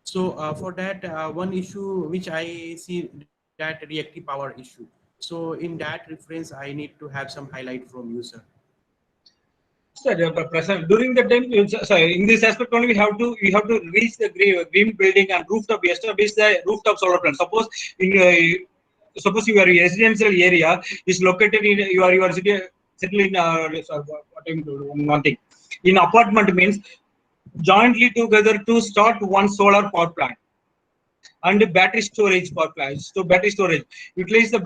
So for that, one issue which I see, that reactive power issue. So in that reference, I need to have some highlight from you, sir. Sir, present during the time, sorry, in this aspect only we have to reach the green building and rooftop, establish the rooftop solar plant. Suppose your residential area is located in your city, settle in what I'm doing, one thing. In apartment means jointly together to start one solar power plant and battery storage power plants. So battery storage utilize the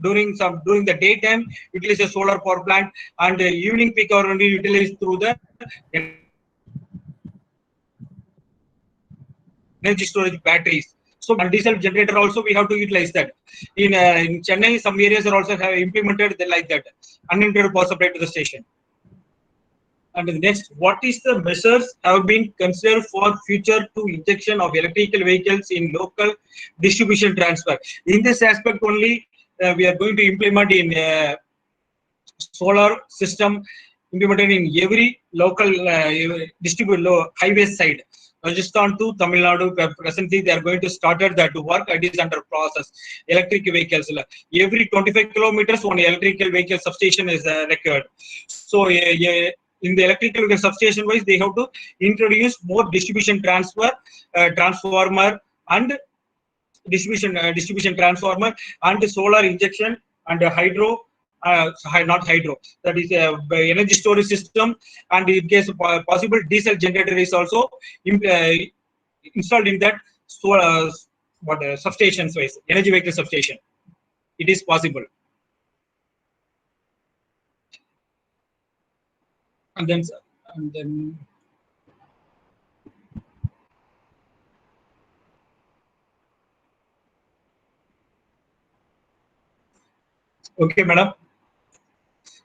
during the daytime utilize a solar power plant, and evening peak hour only utilize through the energy storage batteries. So and diesel generator also we have to utilize that. In Chennai, some areas are also have implemented like that uninterrupted power supply to the station. And the next, what is the measures have been considered for future to injection of electrical vehicles in local distribution transfer? In this aspect only, we are going to implement in solar system implemented in every local highway side. Rajasthan to Tamil Nadu, presently they are going to started that work. It is under process. Electric vehicles, every 25 kilometers, one electrical vehicle substation is required. So in the electrical vehicle substation wise, they have to introduce more distribution transformer and distribution transformer and solar injection and hydro, not hydro, that is energy storage system, and in case possible diesel generator is also installed in that solar substations wise energy vehicle substation. It is possible. And then and then okay, madam.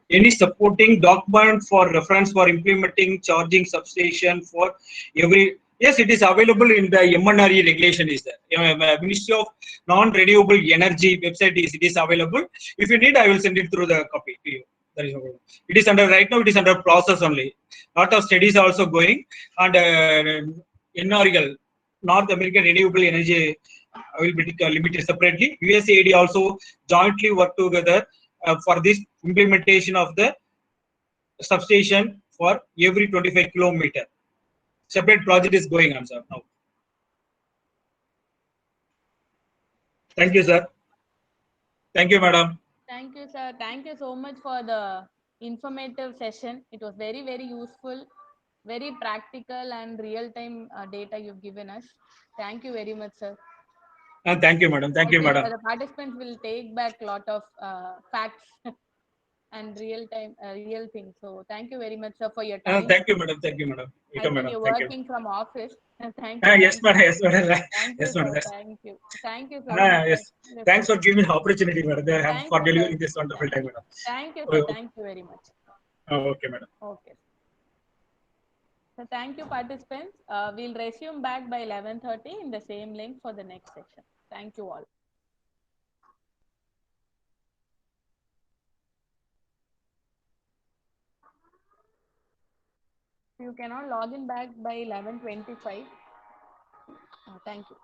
Any supporting document for reference for implementing charging substation for every? Yes, it is available in the MNRE regulation. Is there? Ministry of Non-Renewable Energy website is it is available. If you need, I will send it through the copy to you. There is no problem. It is under right now. It is under process only. Lot of studies are also going, and NREL, North American Renewable Energy, will be limited separately. USAID also jointly work together for this implementation of the substation for every 25 kilometer. Separate project is going on, sir, now. Thank you, sir. Thank you, madam. Thank you, sir. Thank you so much for the informative session. It was very, very useful, very practical and real-time data you've given us. Thank you very much, sir. Thank you, madam. Thank I you, think madam. the participants will take back a lot of facts and real things. So thank you very much, sir, for your time. Thank you, madam. Thank you, madam. I Welcome, think madam. you're Thank you. working from office. Thank you. Yes, madam. Yes, madam. Thank Yes, you, madam. sir. Yes. Thank you. Thank you so much. Yes. Yes, Thanks sir. for giving me the opportunity, madam, Thank for you, sir. delivering this wonderful time, madam. Thank you, sir. Oh, Thank you very much. okay, madam. Okay. So thank you, participants. We'll resume back by 11:30 in the same link for the next session. Thank you all. You cannot log in back by 11:25. Thank you.